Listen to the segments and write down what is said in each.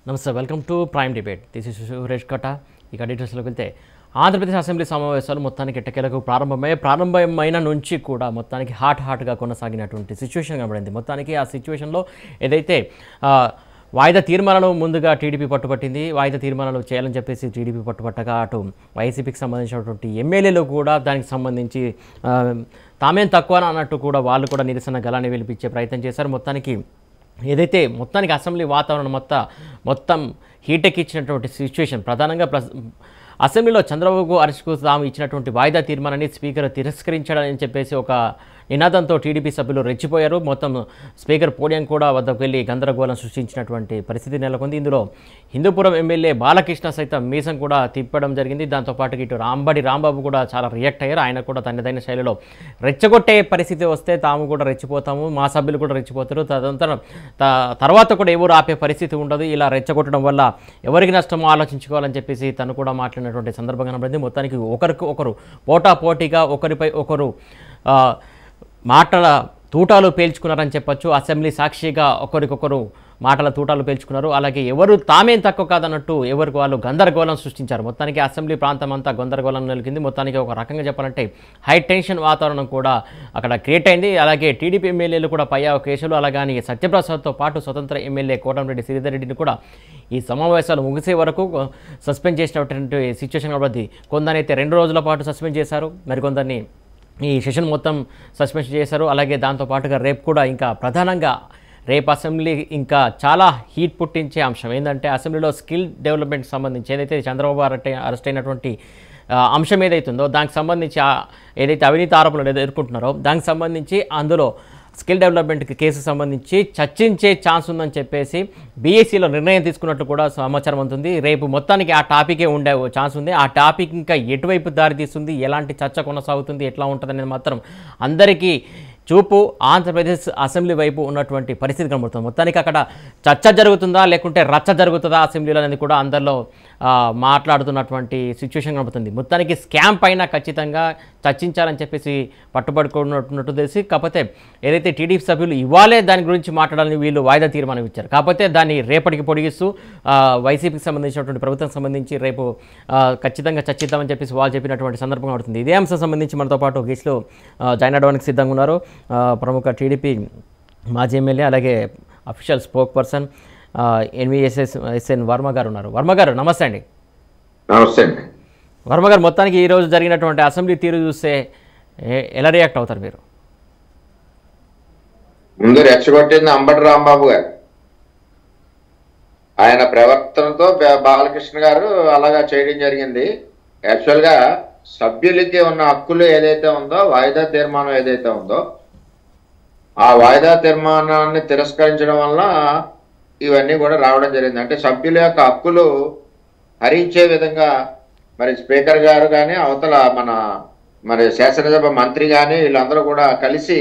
నమస్తే, welcome to prime debate. This is Suresh కట్ట. ఇక డీటెయిల్స్లోకి వెళ్తే ఆంధ్రప్రదేశ్ అసెంబ్లీ సమావేశాలు మొత్తానికి ఎట్టకేలకు ప్రారంభమైన నుంచి కూడా మొత్తానికి హాట్గా కొనసాగినటువంటి సిచ్యువేషన్ కనబడింది. మొత్తానికి ఆ సిచ్యువేషన్లో ఏదైతే వాయిదా తీర్మానాలు ముందుగా టీడీపీ పట్టుబట్టింది. వాయిదా తీర్మానాలు చేయాలని చెప్పేసి టీడీపీ పట్టుబట్టగా అటు వైసీపీకి సంబంధించినటువంటి ఎమ్మెల్యేలు కూడా దానికి సంబంధించి తామేం తక్కువ అన్నట్టు కూడా వాళ్ళు కూడా నిరసన గలాన్ని వినిపించే ప్రయత్నం చేశారు. మొత్తానికి అసెంబ్లీ వాతావరణం మొత్తం హీటెక్కిచ్చినటువంటి సిచ్యువేషన్ ప్రధానంగా అసెంబ్లీలో చంద్రబాబు అరెస్టుకు తాము ఇచ్చినటువంటి వాయిదా తీర్మానాన్ని స్పీకర్ తిరస్కరించాడని చెప్పేసి ఒక నినాదంతో టీడీపీ సభ్యులు రెచ్చిపోయారు. మొత్తం స్పీకర్ పోడియం కూడా వద్దకు వెళ్ళి గందరగోళం సృష్టించినటువంటి పరిస్థితి నెలకొంది. ఇందులో హిందూపురం ఎమ్మెల్యే బాలకృష్ణ సైతం మీసం కూడా తిప్పడం జరిగింది. దాంతోపాటు ఇటు రాంబాబు కూడా చాలా రియాక్ట్ అయ్యారు. ఆయన కూడా తనదైన శైలిలో రెచ్చగొట్టే పరిస్థితి వస్తే తాము కూడా రెచ్చిపోతాము, మా సభ్యులు కూడా రెచ్చిపోతారు, తర్వాత కూడా ఎవరు ఆపే పరిస్థితి ఉండదు, ఇలా రెచ్చగొట్టడం వల్ల ఎవరికి నష్టమో ఆలోచించుకోవాలని చెప్పేసి తను కూడా మాట్లాడినటువంటి సందర్భం కనబడింది. మొత్తానికి ఒకరికి ఒకరు పోటాపోటీగా ఒకరిపై ఒకరు మాటల తూటాలు పేల్చుకున్నారని చెప్పొచ్చు. అసెంబ్లీ సాక్షిగా ఒకరికొకరు మాటల తూటాలు పేల్చుకున్నారు. అలాగే ఎవరు తామేం తక్కువ కాదన్నట్టు ఎవరికి వాళ్ళు గందరగోళం సృష్టించారు. మొత్తానికి అసెంబ్లీ ప్రాంతం అంతా గందరగోళం నెలకొంది. మొత్తానికి ఒక రకంగా చెప్పాలంటే హై టెన్షన్ వాతావరణం కూడా అక్కడ క్రియేట్ అయింది. అలాగే టీడీపీ ఎమ్మెల్యేలు కూడా పయ్యా కేసులు, అలాగే సత్యప్రసాద్తో పాటు స్వతంత్ర ఎమ్మెల్యే కోటంరెడ్డి శ్రీధర్ రెడ్డిని కూడా ఈ సమావేశాలు ముగిసే వరకు సస్పెండ్ చేసినటువంటి సిచ్యువేషన్ కాబట్టి కొందరైతే 2 రోజుల పాటు సస్పెండ్ చేశారు, మరికొందరిని ఈ సెషన్ మొత్తం సస్పెన్షన్ చేశారు. అలాగే దాంతోపాటుగా రేపు కూడా ఇంకా ప్రధానంగా రేపు అసెంబ్లీ ఇంకా చాలా హీట్ పుట్టించే అంశం ఏంటంటే అసెంబ్లీలో స్కిల్ డెవలప్మెంట్ సంబంధించి ఏదైతే చంద్రబాబు అరెస్ట్ అయినటువంటి అంశం ఏదైతుందో దానికి సంబంధించి ఏదైతే అవినీతి ఆరోపణలు ఎదుర్కొంటున్నారో దానికి సంబంధించి అందులో స్కిల్ డెవలప్మెంట్ కేసు సంబంధించి చర్చించే ఛాన్స్ ఉందని చెప్పేసి బీఎస్సీలో నిర్ణయం తీసుకున్నట్టు కూడా సమాచారం ఉంటుంది. రేపు మొత్తానికి ఆ టాపికే ఉండే ఛాన్స్ ఉంది. ఆ టాపిక్ ఇంకా ఎటువైపు దారితీస్తుంది, ఎలాంటి చర్చ కొనసాగుతుంది, ఎట్లా ఉంటుంది అనేది మాత్రం అందరికీ చూపు ఆంధ్రప్రదేశ్ అసెంబ్లీ వైపు ఉన్నటువంటి పరిస్థితి కనబడుతుంది. మొత్తానికి అక్కడ చర్చ జరుగుతుందా లేకుంటే రచ్చ జరుగుతుందా అసెంబ్లీలో అనేది కూడా అందరిలో మాట్లాడుతున్నటువంటి సిచ్యువేషన్ కనబడుతుంది. మొత్తానికి స్కామ్ పైన ఖచ్చితంగా చర్చించాలని చెప్పేసి పట్టుబడుకున్నట్టు తెలిసి, కాకపోతే ఏదైతే టీడీపీ సభ్యులు ఇవాళే దాని గురించి మాట్లాడాలని వీళ్ళు వాయిదా తీర్మానం ఇచ్చారు. కాకపోతే దాన్ని రేపటికి పొడిగిస్తూ వైసీపీకి సంబంధించినటువంటి ప్రభుత్వం సంబంధించి రేపు ఖచ్చితంగా చర్చిద్దామని చెప్పేసి వాళ్ళు చెప్పినటువంటి సందర్భం అవుతుంది. ఇదే అంశం సంబంధించి మనతో పాటు గెస్ట్లు జాయిన్ అవ్వడానికి సిద్ధంగా ఉన్నారు. ప్రముఖ టీడీపీ మాజీ ఎమ్మెల్యే అలాగే official spoke person NVSN Varma గారు ఉన్నారు. వర్మ గారు నమస్తే అండి. నమస్తే అండి. వర్మ గారు, మొత్తానికి ఈరోజు జరిగినటువంటి అసెంబ్లీ తీరు చూస్తే ఎలా రియాక్ట్ అవుతారు మీరు? ముందు రెచ్చగొట్టింది అంబటి రాంబాబు గారు. ఆయన ప్రవర్తనతో బాలకృష్ణ గారు అలాగా చేయడం జరిగింది. యాక్చువల్గా సభ్యులకి ఉన్న హక్కులు ఏదైతే ఉందో, వాయిదా తీర్మానం ఏదైతే ఉందో ఆ వాయిదా తీర్మానాన్ని తిరస్కరించడం వల్ల ఇవన్నీ కూడా రావడం జరిగింది. అంటే సభ్యుల యొక్క హక్కులు హరించే విధంగా మరి స్పీకర్ గారు కానీ అవతల మరి శాసనసభ మంత్రి కానీ వీళ్ళందరూ కూడా కలిసి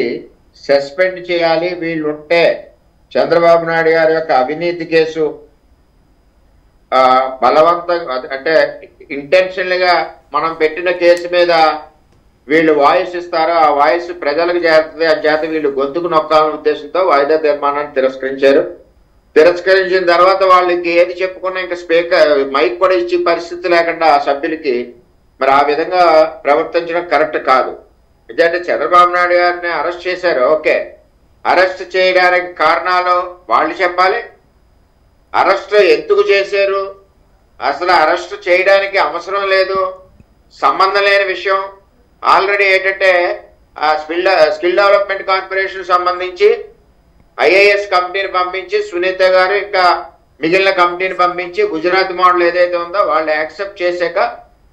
సస్పెండ్ చేయాలి, వీళ్ళు ఉంటే చంద్రబాబు నాయుడు గారి యొక్క అవినీతి కేసు బలవంతంగా అంటే ఇంటెన్షనల్గా మనం పెట్టిన కేసు మీద వీళ్ళు వాయిస్ ఇస్తారో ఆ వాయిస్ ప్రజలకు చేరుతుంది, ఆ చేత వీళ్ళు గొంతుకు నొక్కాలనే ఉద్దేశంతో వాయిదా తీర్మానాన్ని తిరస్కరించారు. తిరస్కరించిన తర్వాత వాళ్ళకి ఏది చెప్పుకున్నా ఇంకా స్పీకర్ మైక్ కూడా ఇచ్చే పరిస్థితి లేకుండా ఆ సభ్యులకి మరి ఆ విధంగా ప్రవర్తించడం కరెక్ట్ కాదు. ఎందుకంటే చంద్రబాబు నాయుడు గారిని అరెస్ట్ చేశారు, ఓకే, అరెస్ట్ చేయడానికి కారణాలు వాళ్ళు చెప్పాలి. అరెస్ట్ ఎందుకు చేశారు, అసలు అరెస్ట్ చేయడానికి అవసరం లేదు, సంబంధం లేని విషయం. ఆల్రెడీ ఏంటంటే ఆ స్కిల్ డెవలప్మెంట్ కార్పొరేషన్ సంబంధించి ఐఏఎస్ కమిటీని పంపించి సునీత గారు ఇంకా మిగిలిన కమిటీని పంపించి గుజరాత్ మోడల్ ఏదైతే ఉందో వాళ్ళు యాక్సెప్ట్ చేశాక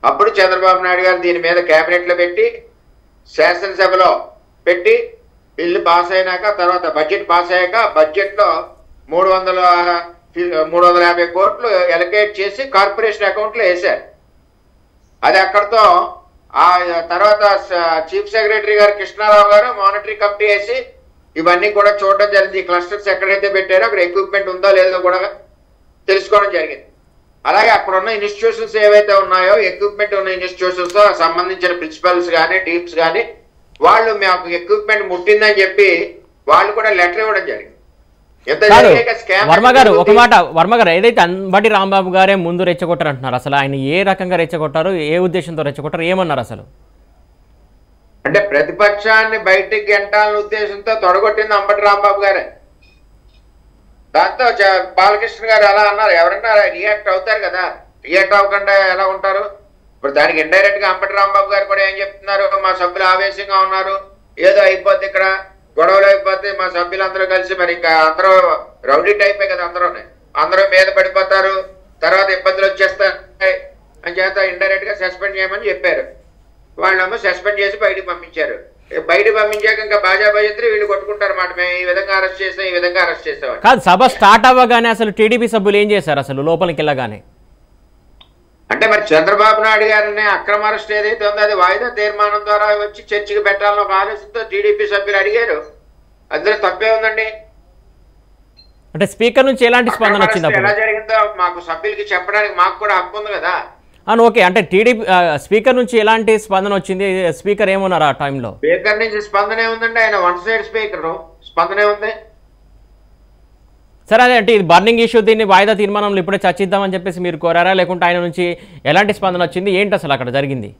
అప్పుడు చంద్రబాబు నాయుడు గారు దీని మీద క్యాబినెట్లో పెట్టి శాసనసభలో పెట్టి బిల్లు పాస్ అయినాక తర్వాత బడ్జెట్ పాస్ అయ్యాక బడ్జెట్లో 350 కోట్లు ఎలకేట్ చేసి కార్పొరేషన్ అకౌంట్లో వేశారు. అది అక్కడితో ఆ తర్వాత చీఫ్ సెక్రటరీ గారు కృష్ణారావు గారు మానిటరీ కమిటీ వేసి ఇవన్నీ కూడా చూడడం జరిగింది. క్లస్టర్స్ ఎక్కడైతే పెట్టారో అక్కడ ఎక్విప్మెంట్ ఉందో లేదో కూడా తెలుసుకోవడం జరిగింది. అలాగే అక్కడ ఉన్న ఇన్స్టిట్యూషన్స్ ఏవైతే ఉన్నాయో ఎక్విప్మెంట్ ఉన్న ఇన్స్టిట్యూషన్స్ సంబంధించిన ప్రిన్సిపల్స్ కానీ టీమ్స్ కానీ వాళ్ళు మాకు ఎక్విప్మెంట్ ముట్టిందని చెప్పి వాళ్ళు కూడా లెటర్ ఇవ్వడం జరిగింది. కాదు వర్మ గారు ఒక మాట, వర్మ గారు ఏదైతే అంబటి రాంబాబు గారే ముందు రెచ్చగొట్టారు అంటున్నారు, అసలు ఆయన ఏ రకంగా రెచ్చగొట్టారు, ఏ ఉద్దేశంతో రెచ్చగొట్టారు, ఏమన్నారు అసలు? అంటే ప్రతిపక్షాన్ని బయటికి గెంటాలనే ఉద్దేశంతో తొడగొట్టింది అంబటి రాంబాబు గారే. దాంతో బాలకృష్ణ గారు అలా అన్నారు. ఎవరన్నా రియాక్ట్ అవుతారు కదా, రియాక్ట్ అవ్వకుండా ఎలా ఉంటారు? ఇప్పుడు దానికి ఇండైరెక్ట్ గా అంబటి రాంబాబు గారు కూడా ఏం చెప్తున్నారు, మా సభ్యులు ఆవేశంగా ఉన్నారు, ఏదో అయిపోద్ది ఇక్కడ గొడవలు అయిపోతే మా సభ్యులందరూ కలిసి మరి ఇంకా అందరూ రౌడీ టైపే కదా, అందరూ మీద పడిపోతారు, తర్వాత ఇబ్బందులు వచ్చేస్తాయి అని చేత ఇండైరెక్ట్ గా సస్పెండ్ చేయమని చెప్పారు. వాళ్ళేమో సస్పెండ్ చేసి బయటకు పంపించారు. బయటకు పంపించాక ఇంకా బాజా భజంత్రి వీళ్ళు కొట్టుకుంటారు మాట, మేము ఈ విధంగా అరెస్ట్ చేసాం, ఈ విధంగా అరెస్ట్ చేసాం. కాదు, సభ స్టార్ట్ అవ్వగానే అసలు టీడీపీ సభ్యులు ఏం చేశారు అసలు లోపలికి వెళ్ళగానే? అంటే మరి చంద్రబాబు నాయుడు గారిని అక్రమ అరెస్ట్ ఏదైతే ఉందో అది వాయిదా తీర్మానం ద్వారా వచ్చి చర్చకి పెట్టాలని ఒక ఆలోచనతో టీడీపీ సభ్యులు అడిగారు. అందులో తప్పే ఉందండి. అంటే స్పీకర్ నుంచి ఎలాంటి స్పందన వచ్చింది? ఎలా జరిగిందో మాకు సభ్యులకి చెప్పడానికి మాకు కూడా హక్కు ఉంది కదా. ఓకే, అంటే టీడీపీ స్పీకర్ నుంచి ఎలాంటి స్పందన వచ్చింది? స్పీకర్ ఏమన్నారు ఆ టైంలో? స్పీకర్ నుంచి స్పందనే ఉందండి, ఆయన వన్ సైడ్ స్పీకర్, స్పందనే ఉంది. సరే, అదే అంటే ఇది బర్నింగ్ ఇష్యూ, దీన్ని వాయిదా తీర్మానంలో ఇప్పుడే చర్చిద్దామని చెప్పేసి మీరు కోరారా, లేకుంటే ఆయన నుంచి ఎలాంటి స్పందన వచ్చింది, ఏంటి అసలు అక్కడ జరిగింది?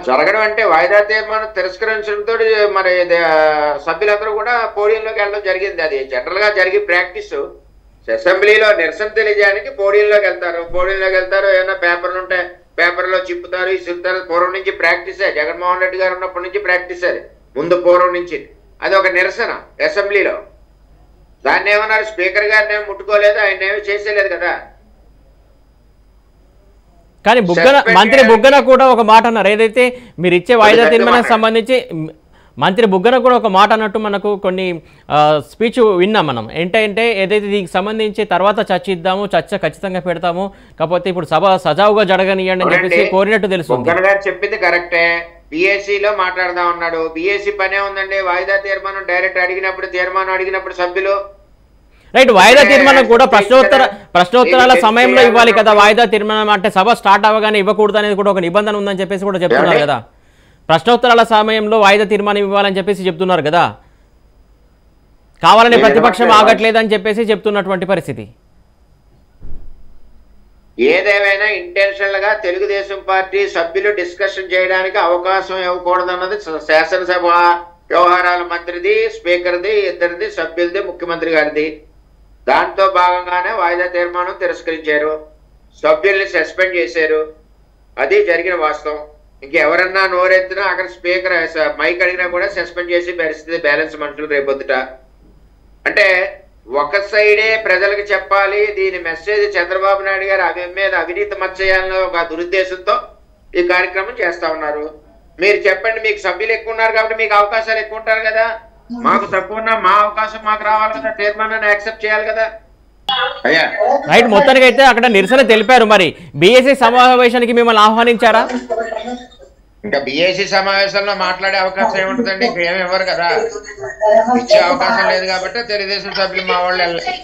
జరగడం అంటే వాయిదా తీర్మానం తిరస్కరించడంతో మరి సభ్యులందరూ కూడా పోడియంలోకి వెళ్ళడం జరిగింది. అది జనరల్ గా జరిగే ప్రాక్టీస్. అసెంబ్లీలో నిరసన తెలియజేయడానికి పోడియంలోకి వెళ్తారు, ఏమైనా పేపర్లు ఉంటే పేపర్లో చిప్పుతారు, ఇసురుతారు. పూర్వం నుంచి ప్రాక్టీసే, జగన్మోహన్ రెడ్డి గారు ఉన్నప్పటి నుంచి ప్రాక్టీస్. అది ముందు పూర్వం నుంచి అది ఒక నిరసన అసెంబ్లీలో. దాన్ని ఏమన్నారు, స్పీకర్ గారిని ఏమి ముట్టుకోలేదు, ఆయన ఏమి చేసేలేదు కదా. కానీ మంత్రి బుగ్గన కూడా ఒక మాట అన్నారు, ఏదైతే మీరు ఇచ్చే వాయిదా తీర్మానానికి సంబంధించి మంత్రి బుగ్గన కూడా ఒక మాట అన్నట్టు మనకు కొన్ని స్పీచ్ విన్నాం మనం. ఏంటంటే ఏదైతే దీనికి సంబంధించి తర్వాత చర్చిద్దాము, చర్చ ఖచ్చితంగా పెడతాము, కాకపోతే ఇప్పుడు సభ సజావుగా జరగనియండి అని చెప్పేసి కోరినట్టు తెలుస్తుంది. బుగ్గన గారు చెప్పింది కరెక్టే. బీఏసీలో మాట్లాడదాం అన్నాడు. బీఏసీ పనే ఉందండి, వాయిదా తీర్మానం డైరెక్ట్ అడిగినప్పుడు సభ్యులు రైట్. వాయిదా తీర్మానం కూడా ప్రశ్నోత్తరాల సమయంలో ఇవ్వాలి కదా. వాయిదా తీర్మానం అంటే సభ స్టార్ట్ అవ్వగానే ఇవ్వకూడదు అనేది కూడా ఒక నిబంధన ఉందని చెప్పేసి కూడా చెప్తున్నారు కదా. ప్రశ్నోత్తరాల సమయంలో వాయిదా తీర్మానం ఇవ్వాలని చెప్పేసి చెప్తున్నారు కదా. కావాలని ప్రతిపక్షం ఆగట్లేదని చెప్పేసి చెప్తున్నటువంటి పరిస్థితి. ఏదేమైనా ఇంటెన్షనల్ గా తెలుగుదేశం పార్టీ సభ్యులు డిస్కషన్ చేయడానికి అవకాశం ఇవ్వకూడదన్నది శాసనసభ వ్యవహారాల మంత్రిది, స్పీకర్ది, ఇద్దరిది, సభ్యులది, ముఖ్యమంత్రి గారిది. దాంతో భాగంగానే వాయిదా తీర్మానం తిరస్కరించారు, సభ్యుల్ని సస్పెండ్ చేశారు. అది జరిగిన వాస్తవం. ఇంకెవరన్నా నోరెత్తినా అక్కడ స్పీకర్ మైక్ అడిగినా కూడా సస్పెండ్ చేసి పరిస్థితి బ్యాలెన్స్ మనుషులు రేపొద్దుట. అంటే ఒక సైడే ప్రజలకు చెప్పాలి, దీని మెసేజ్ చంద్రబాబు నాయుడు గారు మీద అవినీతి మచ్చయాలని ఒక దురుద్దేశంతో ఈ కార్యక్రమం చేస్తా ఉన్నారు. మీరు చెప్పండి, మీకు సభ్యులు ఎక్కువ ఉన్నారు కాబట్టి మీకు అవకాశాలు ఎక్కువ ఉంటారు కదా. మాకు తక్కువ ఉన్నా మా అవకాశం మాకు రావాలి కదా, తీర్మానాన్ని యాక్సెప్ట్ చేయాలి కదా. రైట్, మొత్తానికి అయితే అక్కడ నిరసన తెలిపారు. మరి బీఎస్సీ సమావేశానికి మిమ్మల్ని ఆహ్వానించారా? ఇంకా బీఎస్సీ సమావేశంలో మాట్లాడే అవకాశం ఏముంటుందండి, ఇంకా ఏమి ఇవ్వరు కదా, ఇచ్చే అవకాశం లేదు కాబట్టి తెలుగుదేశం సభ్యులు మా వాళ్ళు వెళ్ళలేదు.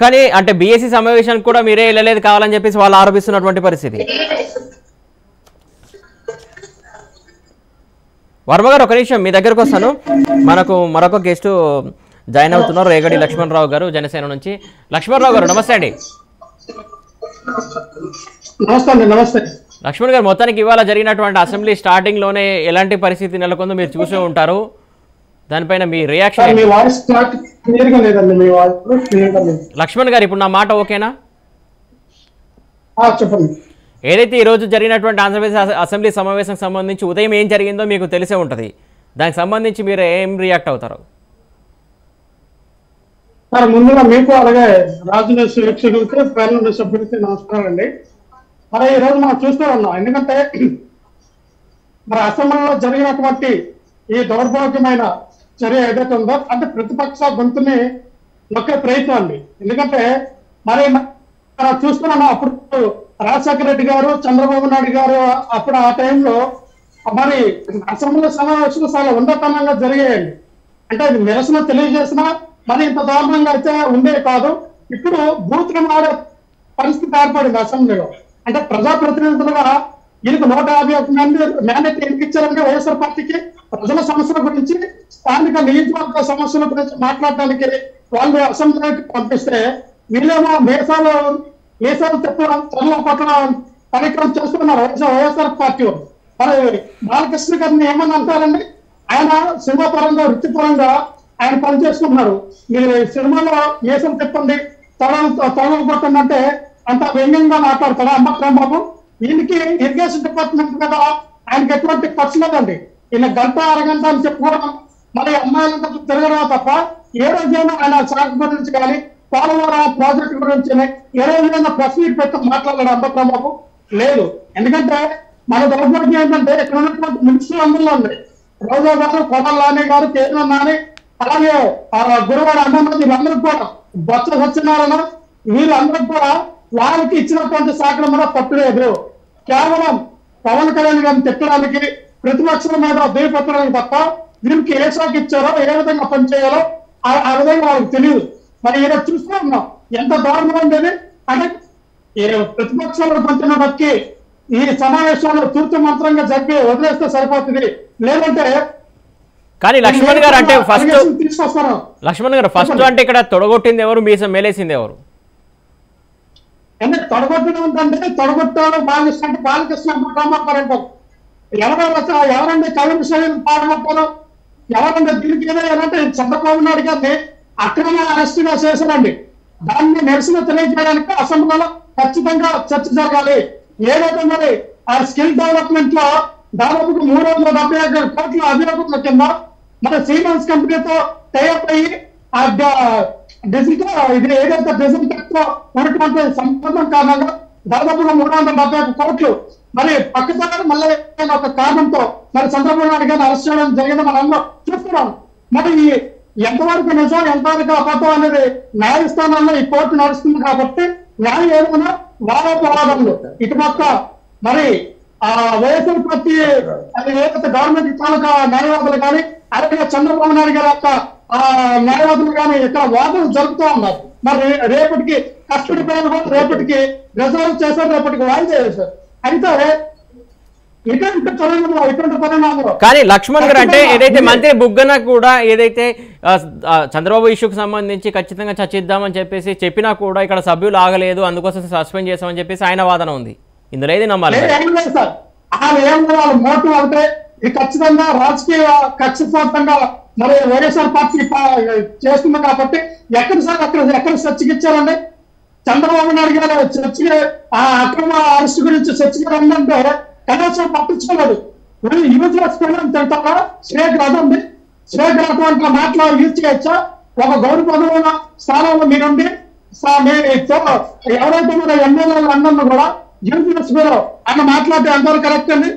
కానీ అంటే బీఎస్సీ సమావేశానికి కూడా మీరే వెళ్ళలేదు కావాలని చెప్పేసి వాళ్ళు ఆరోపిస్తున్నటువంటి పరిస్థితి. వర్మ గారు ఒక నిమిషం మీ దగ్గరకు వస్తాను. మనకు మరొక గెస్ట్ జాయిన్ అవుతున్నారు, రేగడి లక్ష్మణరావు గారు జనసేన నుంచి. లక్ష్మణరావు గారు నమస్తే అండి. నమస్తే లక్ష్మణ్ గారు, మొత్తానికి ఇవాళ జరిగినటువంటి అసెంబ్లీ స్టార్టింగ్ లోనే ఎలాంటి పరిస్థితి నెలకొందో మీరు చూసే ఉంటారు, దానిపైన మీ రియాక్షన్? లక్ష్మణ్ గారు ఇప్పుడు నా మాట ఓకేనా? చెప్పండి. ఏదైతే ఈ రోజు జరిగినటువంటి ఆంధ్రప్రదేశ్ అసెంబ్లీ సమావేశం సంబంధించి ఉదయం ఏం జరిగిందో మీకు తెలిసే ఉంటుంది, దానికి సంబంధించి మీరు ఏం రియాక్ట్ అవుతారు? సార్, ముందుగా మీకు అలాగే రాజనీతి వీక్షకులకి, ప్యానల్ సభ్యులకి నమస్కారం అండి. మరి ఈ రోజు మనం చూస్తూ ఉన్నాం, ఎందుకంటే మరి అసెంబ్లీలో జరిగినటువంటి ఈ దౌర్భాగ్యమైన చర్య ఏదైతే ఉందో అంటే ప్రతిపక్ష గొంతుని నొక్కే ప్రయత్నం అండి. ఎందుకంటే మరి మనం చూస్తున్నాం, అప్పుడు రాజశేఖర రెడ్డి గారు, చంద్రబాబు నాయుడు గారు అప్పుడు ఆ టైంలో మరి అసెంబ్లీ సమావేశాలు చాలా ఉన్నతంగా జరిగాయండి. అంటే అది నిరసన తెలియజేసినా మరి ఇంత దారుణంగా అయితే ఉండే కాదు. ఇప్పుడు బూత్లు మారే పరిస్థితి ఏర్పడింది అసెంబ్లీలో. అంటే ప్రజాప్రతినిధులుగా ఈయనకు 151 మంది మ్యాండేట్ ఎందుకు ఇచ్చారంటే వైఎస్ఆర్ పార్టీకి ప్రజల సమస్యల గురించి, స్థానిక నియోజకవర్గ సమస్యల గురించి మాట్లాడడానికి వాళ్ళు అసెంబ్లీకి పంపిస్తే వీళ్ళేమో మీసాలు చెప్పడం చల్ల పట్టడం కార్యక్రమం చేస్తున్నారు వైఎస్ఆర్ పార్టీ. మరి బాలకృష్ణ గారిని ఏమన్నా అంటారండి? ఆయన సినిమా పరంగా వృత్తిపరంగా ఆయన పనిచేసుకుంటున్నారు. మీరు సినిమాలో మీసాలు చెప్పండి తొడలు కొట్టండి అంత వ్యంగ్యంగా మాట్లాడతారా అంబట్రామ్ బాబు? ఈయనకి ఇరిగేషన్ డిపార్ట్మెంట్ మీద ఆయనకి ఎటువంటి ఖర్చు లేదండి. ఈయన గంట అరగంట అని చెప్పుకోవడం, మరి అమ్మాయిలంతా తిరగడం తప్ప ఏ రోజైనా ఆయన శాఖ గురించి కానీ పోలవరం ప్రాజెక్టు గురించి ఏ రోజైనా ప్రెస్ మీట్ పెట్టి మాట్లాడారు అంబట్రామ్ బాబు? లేదు. ఎందుకంటే మన దౌర్భాగ్యం ఏంటంటే ఇక్కడ ఉన్నటువంటి మినిస్టర్లు అందరిలో ఉంది. రోజా గారు, కొడాలి నాని గారు, కేంద్రం నాని, అలాగే గురువారు అన్నమతి, వీళ్ళందరికీ కూడా బొత్స సత్యనారాయణ, వీళ్ళందరికీ కూడా వాళ్ళకి ఇచ్చినటువంటి శాఖల మీద పట్టు లేదు. కేవలం పవన్ కళ్యాణ్ గారిని తిట్టడానికి, ప్రతిపక్షాల మీద దేవపెట్టడానికి తప్ప వీళ్ళకి ఏ శాఖ ఇచ్చారో, ఏ విధంగా పనిచేయాలో ఆ విధంగా వాళ్ళకి తెలియదు. మరి ఈరోజు చూస్తూ ఉన్నాం ఎంత దారుణం ఉండేది. అంటే ప్రతిపక్షాలు పంచిన బట్టి ఈ సమావేశంలో తూర్పు మంత్రంగా జరిపి వదిలేస్తే సరిపోతుంది. లేదంటే కానీ లక్ష్మణ్ గారు అంటే తీసుకొస్తారు. లక్ష్మణ్ గారు ఫస్ట్ అంటే ఇక్కడ తొడగొట్టింది ఎవరు, మీసం మేలేసింది ఎవరు? అంటే తొడగొట్టడం అంటే తొడగొట్టాడు బాలకృష్ణ అంటే బాలకృష్ణ అంటారు. ఎవరంటే కవిత శైలి పాడమంటారు? ఎవరంటే దీనికి ఏదంటే చంద్రబాబు నాయుడు గారిని అక్రమ అరెస్టుగా చేశారండి. దాన్ని నిరసన తెలియజేయడానికి అసెంబ్లీలో ఖచ్చితంగా చర్చ జరగాలి. ఏదైతే మరి ఆ స్కిల్ డెవలప్మెంట్ లో దాదాపు 375 కోట్ల అభివృద్ధుల కింద మన సీమెన్స్ కంపెనీతో టైఅప్ అయ్యి ఆ డిజిటల్ ఇది ఏదైతే డిజిటల్ తో ఉన్నటువంటి సంబంధం కారణంగా దాదాపుగా 375 కోట్లు మరి పక్కసారి మళ్ళీ ఒక కారణంతో మరి చంద్రబాబు నాయుడు గారిని అరెస్ట్ చేయడం జరిగింది. మనం చూస్తున్నాం. మరి ఎంతవరకు నిజం ఎంతవరకు అబద్ధం అనేది న్యాయస్థానాల్లో ఈ కోర్టు నడుస్తుంది కాబట్టి న్యాయం ఏదైనా వాదోపవాదములు ఇటుపక్క మరి ఆ వైఎస్ఆర్ పార్టీ అది ఏదైతే గవర్నమెంట్ తాలూకా న్యాయవాదులు కానీ అలాగే చంద్రబాబు నాయుడు గారి యొక్క న్యాయవాదులు కానీ ఇక్కడ వాదనలు జరుపుతూ ఉన్నారు. మరి రేపటికి కస్టడీ పేరు కూడా రేపటికి రిజర్వ్ చేశారు, రేపటికి వాయిదా చేశారు. అయితే ఇటువంటి పరిణామాలు కానీ లక్ష్మణ్ గారు అంటే ఏదైతే మంత్రి బుగ్గన కూడా ఏదైతే చంద్రబాబు ఇష్యూకి సంబంధించి ఖచ్చితంగా చర్చిద్దామని చెప్పేసి చెప్పినా కూడా ఇక్కడ సభ్యులు ఆగలేదు, అందుకోసం సస్పెండ్ చేసామని చెప్పేసి ఆయన వాదన ఉంది. ఇందులో ఏది నమ్మాలి? సార్ వాళ్ళ మోటివ్ అంటే ఇది ఖచ్చితంగా రాజకీయ కక్షపాతంగా మరి వైఎస్ఆర్ పార్టీ చేస్తుంది కాబట్టి ఎక్కడ చర్చకి ఇచ్చారండి? చంద్రబాబు నాయుడు గారు చర్చకి ఆ అక్రమ అరెస్ట్ గురించి చర్చకి రందంటే కనీసం పట్టించుకోలేదు. యూజ్ చేసుకోవడం తింటారా? శ్రేక్ అదండి, శ్రేక్ అటువంటి మాటలు యూజ్ చేయొచ్చా? ఒక గౌరవ పదవుల స్థానంలో మీరుండి ఎవరైతే మన ఎమ్మెల్యేలు అన్నను కూడా యూజ్ చేసుకోరు అన్న మాట్లాడితే అందరూ కరెక్ట్ అండి.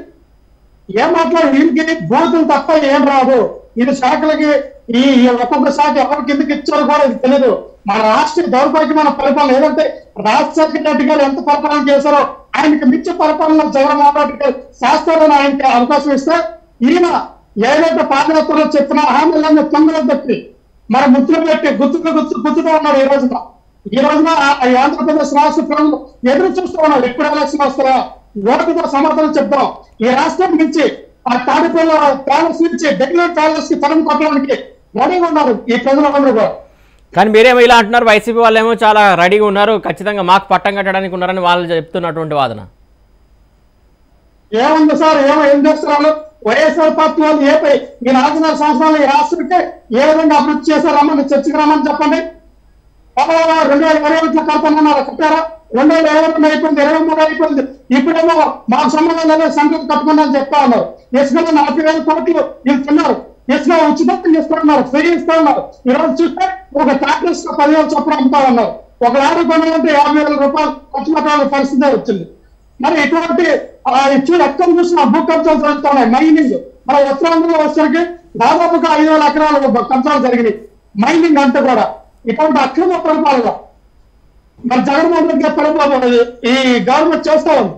ఏం మాట్లాడు? వీళ్ళకి బోతులు తప్ప ఏం రాదు. ఇది శాఖలకి ఈ ఒక్కొక్క శాఖ ఎవరి కిందకి ఇచ్చారో కూడా ఇది తెలియదు. మన రాష్ట్ర దౌర్భాగ్యమైన పరిపాలన ఏదంటే రాజశేఖర రెడ్డి గారు ఎంత పరిపాలన చేశారో ఆయనకి మించి పరిపాలన జగన్మోహన్ రెడ్డి గారు శాస్త్రాలను ఆయనకి అవకాశం ఇస్తే ఈయన ఏదైతే పాదయాత్రలో చెప్పిన హామీలన్నీ తొందరగా పెట్టి మరి ముద్దులు పెట్టి గుర్తుగా ఉన్నారు. ఈ రోజున ఆంధ్రప్రదేశ్ రాష్ట్ర ప్రజలు ఎదురు చూస్తూ ఉన్నారు. ఎప్పుడు ఎలక్షన్ వస్తారా, ఓటుతో సమాధానం చెప్తాం. ఈ రాష్ట్రం నుంచి ఆ తాడిపల్లి ప్యాలెస్ నుంచి డెగ్లర్ ప్యాలెస్ కి తరం కొట్టడానికి రెడీగా ఉన్నారు ఈ ప్రజలందరూ కూడా. కానీ మీరేమో ఇలా అంటున్నారు, వైసీపీ వాళ్ళేమో చాలా రెడీగా ఉన్నారు, ఖచ్చితంగా మాకు పట్టం కట్టడానికి ఉన్నారని వాళ్ళు చెప్తున్నటువంటి వాదన ఏముంది సార్? ఏం చేస్తున్నారు? వైఎస్ఆర్ పార్టీ వాళ్ళు ఈ 4 సంవత్సరాలు ఈ రాష్ట్రానికి ఏ విధంగా అభివృద్ధి చేశారమ్మని చర్చకు రమ్మని చెప్పండి. 2021 కడతానన్నారు, కట్టారా? 2022 అయిపోయింది, 23 అయిపోయింది. ఇప్పుడేమో మాకు సంబంధం లేదు, సంఖ్యలు కట్టుకున్నా అని చెప్తా ఉన్నారు. ఇసుకలో 40,000 కోట్లు వీళ్ళు తిన్నారు. ఇసుక ఉచితంగా ఇస్తున్నారు, ఫ్రీ ఇస్తా ఉన్నారు. ఈరోజు చూస్తే ఒక ట్రాక్టర్స్ 10,000 చొప్పున అమ్ముతా ఉన్నారు. ఒక లారీ కొనాలంటే 50,000 రూపాయలు ఖర్చు పెట్టాల్సిన పరిస్థితి వచ్చింది. మరి ఇటువంటి ఎక్కడ చూసిన భూ కబ్జాలు జరుగుతున్నాయి. మైనింగ్ మన ఉత్తరాంధ్రలో వచ్చరికి దాదాపుగా 5,000 ఎకరాలు కబ్జాలు జరిగినాయి. మైనింగ్ అంతా కూడా ఇటువంటి అక్రమ పరిపాలన మరి జగన్మోహన్ రెడ్డి పరిపాలన ఈ గవర్నమెంట్ చేస్తా ఉంది.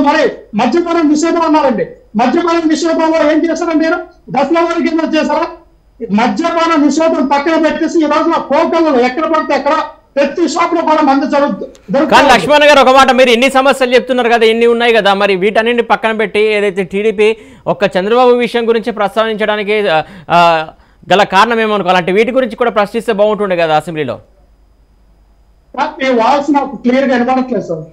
మరి మద్యపానం నిషేధం అన్నారండి. మద్యపాన నిషేధంలో ఏం చేశారండి? మీరు దశల వారికి ఏమైనా చేశారా? మద్యపాన నిషేధం పక్కన పెట్టేసి ఈ రోజున పోకల్లో ఎక్కడ పడితే ఎక్కడ ప్రతి షాప్ లో కూడా మందు కానీ దొరుకుతుంది. లక్ష్మణ్ గారు ఒక మాట, మీరు ఇన్ని సమస్యలు చెప్తున్నారు కదా, ఇన్ని ఉన్నాయి కదా, మరి వీటన్నింటి పక్కన పెట్టి ఏదైతే టీడీపీ ఒక్క చంద్రబాబు విషయం గురించి ప్రస్తావించడానికి గల కారణం ఏమనుకో, అలాంటి వీటి గురించి కూడా ప్రశ్నిస్తే బాగుంటుండే కదా అసెంబ్లీలో. మీ వాయిస్ నాకు క్లియర్ గా వినపడట్లేదు సార్.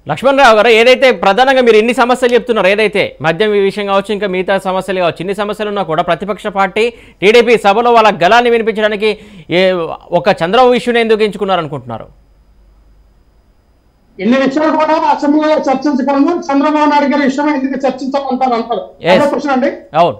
లక్ష్మణ్ రావు గారు, ఏదైతే ప్రధానంగా మీరు ఇన్ని సమస్యలు చెప్తున్నారు, ఏదైతే మద్యం విషయం కావచ్చు, ఇంకా మిగతా సమస్యలు కావచ్చు, ఇన్ని సమస్యలు ఉన్నా కూడా ప్రతిపక్ష పార్టీ టీడీపీ సభలో వాళ్ళ గలాన్ని వినిపించడానికి ఒక చంద్రబాబు ఇష్యూని ఎందుకు ఎంచుకున్నారు అనుకుంటున్నారు? ఇన్ని విషయాలు కూడా అసెంబ్లీలో చర్చించగలను, చంద్రబాబు నాయుడు గారి విషయం ఎందుకు చర్చించమంటారు అంటారు. క్వశ్చన్ అండి. అవును,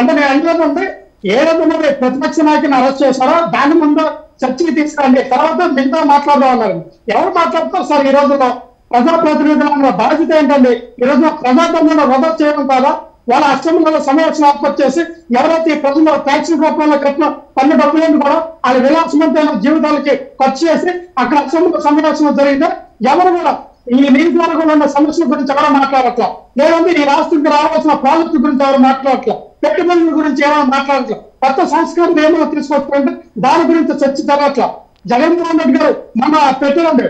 అంటే నేను అంటే ఏదైతే మరి ప్రతిపక్ష నాయకుని అరెస్ట్ చేశారో దాని ముందు చర్చకి తీసుకురండి, తర్వాత మిగతా మాట్లాడదాం అన్నారు. ఎవరు మాట్లాడతారు సార్ ఈ రోజుల్లో? ప్రజాప్రతినిధుల బాధ్యత ఏంటండి? ఈ రోజున ప్రజాతంలో వృధా చేయడం కాదా? వాళ్ళ అసెంబ్లీలో సమావేశం ఏర్పాటు చేసి ఎవరైతే ఈ ప్రజలు ట్యాక్స్ రూపంలో కట్టిన పన్ను డబ్బులను కూడా వాళ్ళ విలాసవంతమైన జీవితాలకి ఖర్చు చేసి అక్కడ అసెంబ్లీ సమావేశం జరిగితే ఎవరు కూడా ఈ నియోజకవర్గంలో ఉన్న సమస్యల గురించి ఎవరు మాట్లాడట్లా, లేదంటే ఈ రాష్ట్రానికి రావాల్సిన ప్రాజెక్టు గురించి ఎవరు మాట్లాడట్లా, పెట్టుబడుల గురించి ఏమైనా మాట్లాడట్లా, కొత్త సంస్కరణ ఏమైనా తీసుకొస్తుంటే దాని గురించి చర్చ జరగట్లా. జగన్మోహన్ రెడ్డి గారు మన పెట్టండి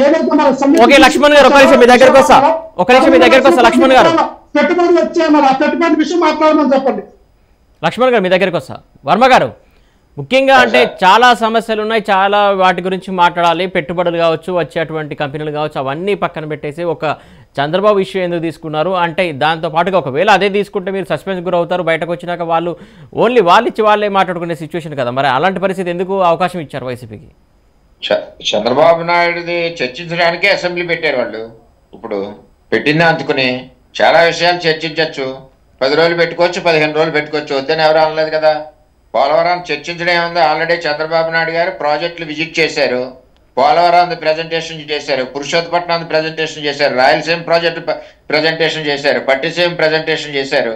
ఏదైతే మన ఓకే లక్ష్మణ్ గారు, ఒక నిమిషం మీ దగ్గరకు వస్తా, ఒక నిమిషం మీ దగ్గరకు వస్తా. లక్ష్మణ్ గారు, పెట్టుబడులు వచ్చే మరి ఆ పెట్టుబడి విషయం మాట్లాడమని చెప్పండి. లక్ష్మణ్ గారు మీ దగ్గరకు వస్తా. వర్మ గారు, ముఖ్యంగా అంటే చాలా సమస్యలు ఉన్నాయి, చాలా వాటి గురించి మాట్లాడాలి. పెట్టుబడులు కావచ్చు, వచ్చేటువంటి కంపెనీలు కావచ్చు, అవన్నీ పక్కన పెట్టేసి ఒక చంద్రబాబు ఇష్యూ ఎందుకు తీసుకున్నారు అంటే, దాంతో పాటుగా ఒకవేళ అదే తీసుకుంటే మీరు సస్పెన్స్ గురవుతారు, బయటకు వచ్చినాక వాళ్ళు ఓన్లీ వాళ్ళు ఇచ్చి వాళ్ళే మాట్లాడుకునే సిచ్యువేషన్ కదా, మరి అలాంటి పరిస్థితి ఎందుకు అవకాశం ఇచ్చారు వైసీపీకి? చంద్రబాబు నాయుడుది చర్చించడానికే అసెంబ్లీ పెట్టారు వాళ్ళు. ఇప్పుడు పెట్టిందే అందుకుని చాలా విషయాలు చర్చించవచ్చు. 10 రోజులు పెట్టుకోవచ్చు, 15 రోజులు పెట్టుకోవచ్చు, వద్దని ఎవరు అనలేదు కదా. పోలవరం చర్చించడం ఏముంది, ఆల్రెడీ చంద్రబాబు నాయుడు గారు ప్రాజెక్టులు విజిట్ చేశారు, పోలవరం ప్రజెంటేషన్ చేశారు, పురుషోత్తపట్నం ప్రజెంటేషన్ చేశారు, రాయలసీమ ప్రాజెక్టు ప్రజెంటేషన్ చేశారు, పట్టిసీమ ప్రజెంటేషన్ చేశారు.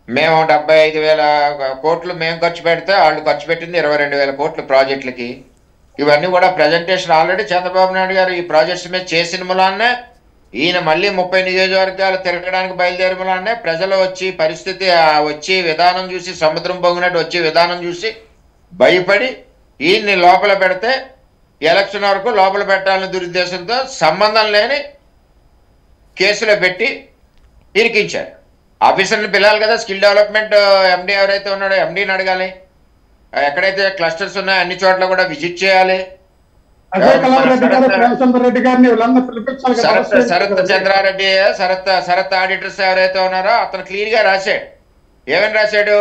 మేము 75,000 కోట్లు మేము ఖర్చు పెడితే వాళ్ళు ఖర్చు పెట్టింది 22,000 కోట్లు ప్రాజెక్టులకి. ఇవన్నీ కూడా ప్రజెంటేషన్ ఆల్రెడీ చంద్రబాబు నాయుడు గారు ఈ ప్రాజెక్ట్స్ మీద చేసిన మూలాన్నే, ఈయన మళ్ళీ 30 నియోజకవర్గాలు తిరగడానికి బయలుదేరి మూలాన్నే ప్రజలు వచ్చి పరిస్థితి వచ్చి విధానం చూసి, సముద్రం పొంగినట్టు వచ్చే విధానం చూసి భయపడి ఈయన్ని లోపల పెడితే ఎలక్షన్ వరకు లోపల పెట్టాలనే దురుద్దేశంతో సంబంధం లేని కేసులో పెట్టి ఇరికించారు. ఆఫీసర్ని పిలవాలి కదా, స్కిల్ డెవలప్మెంట్ ఎండి ఎవరైతే ఉన్నాడో ఎండీని అడగాలి, ఎక్కడైతే క్లస్టర్స్ ఉన్నాయో అన్ని చోట్ల కూడా విజిట్ చేయాలి. శరత్ చంద్రారెడ్డి శరత్ ఆడిటర్స్ ఎవరైతే ఉన్నారో అతను క్లియర్ గా రాశాడు. ఏమని రాశాడు?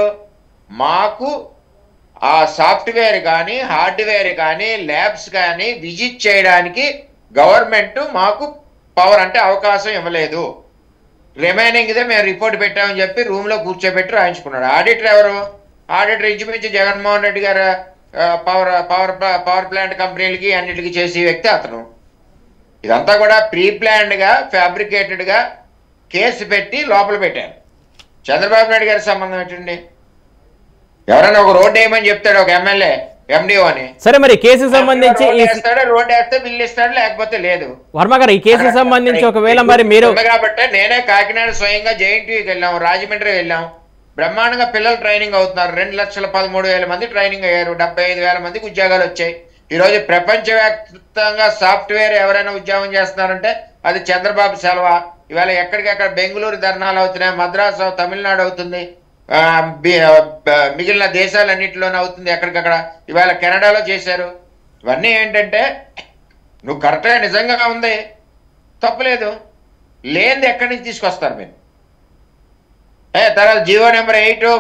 మాకు ఆ సాఫ్ట్వేర్ కానీ హార్డ్వేర్ కానీ ల్యాబ్స్ కానీ విజిట్ చేయడానికి గవర్నమెంట్ మాకు పవర్ అంటే అవకాశం ఇవ్వలేదు, రిమైనింగ్ ఇదే మేము రిపోర్ట్ పెట్టామని చెప్పి రూమ్ లో కూర్చోబెట్టి రాయించుకున్నాడు. ఆడిటర్ ఎవరు? ఆడిటర్ ఇంచుమించు జగన్మోహన్ రెడ్డి గారు పవర్ ప్లాంట్ కంపెనీలకి అన్నిటికీ చేసే వ్యక్తి అతను. ఇదంతా కూడా ప్రీ ప్లాన్డ్ గా ఫ్యాబ్రికేటెడ్ గా కేసు పెట్టి లోపల పెట్టారు. చంద్రబాబు నాయుడు గారి సంబంధం ఏంటండి? ఎవరైనా ఒక రోడ్డు వేయమని చెప్తాడు ఒక ఎమ్మెల్యే ఎండిఓ అని, సరే మరి కేసుకు సంబంధించి రోడ్డు వేస్తే బిల్లు ఇస్తాడు, లేకపోతే లేదు. వర్మ గారు, ఈ కేసుకు సంబంధించి ఒకవేళ మరి మీరు కాబట్టి నేనే కాకినాడ స్వయంగా జేఎన్టీయూకి వెళ్ళాం, రాజమండ్రి వెళ్ళాం, బ్రహ్మాండంగా పిల్లలు ట్రైనింగ్ అవుతున్నారు. 2,13,000 మంది ట్రైనింగ్ అయ్యారు, 75,000 మందికి ఉద్యోగాలు వచ్చాయి. ఈ రోజు ప్రపంచవ్యాప్తంగా సాఫ్ట్వేర్ ఎవరైనా ఉద్యోగం చేస్తున్నారంటే అది చంద్రబాబు సెలవా. ఇవాళ ఎక్కడికెక్కడ బెంగళూరు ధర్నాలు అవుతున్నాయి, మద్రాసు తమిళనాడు అవుతుంది, మిగిలిన దేశాలన్నింటిలోనే అవుతుంది ఎక్కడికక్కడ. ఇవాళ కెనడాలో చేశారు. ఇవన్నీ ఏంటంటే నువ్వు కరెక్ట్గా నిజంగా ఉంది, తప్పులేదు, లేనిది ఎక్కడి నుంచి తీసుకొస్తారు మీరు? తర్వాత జియో నెంబర్ 8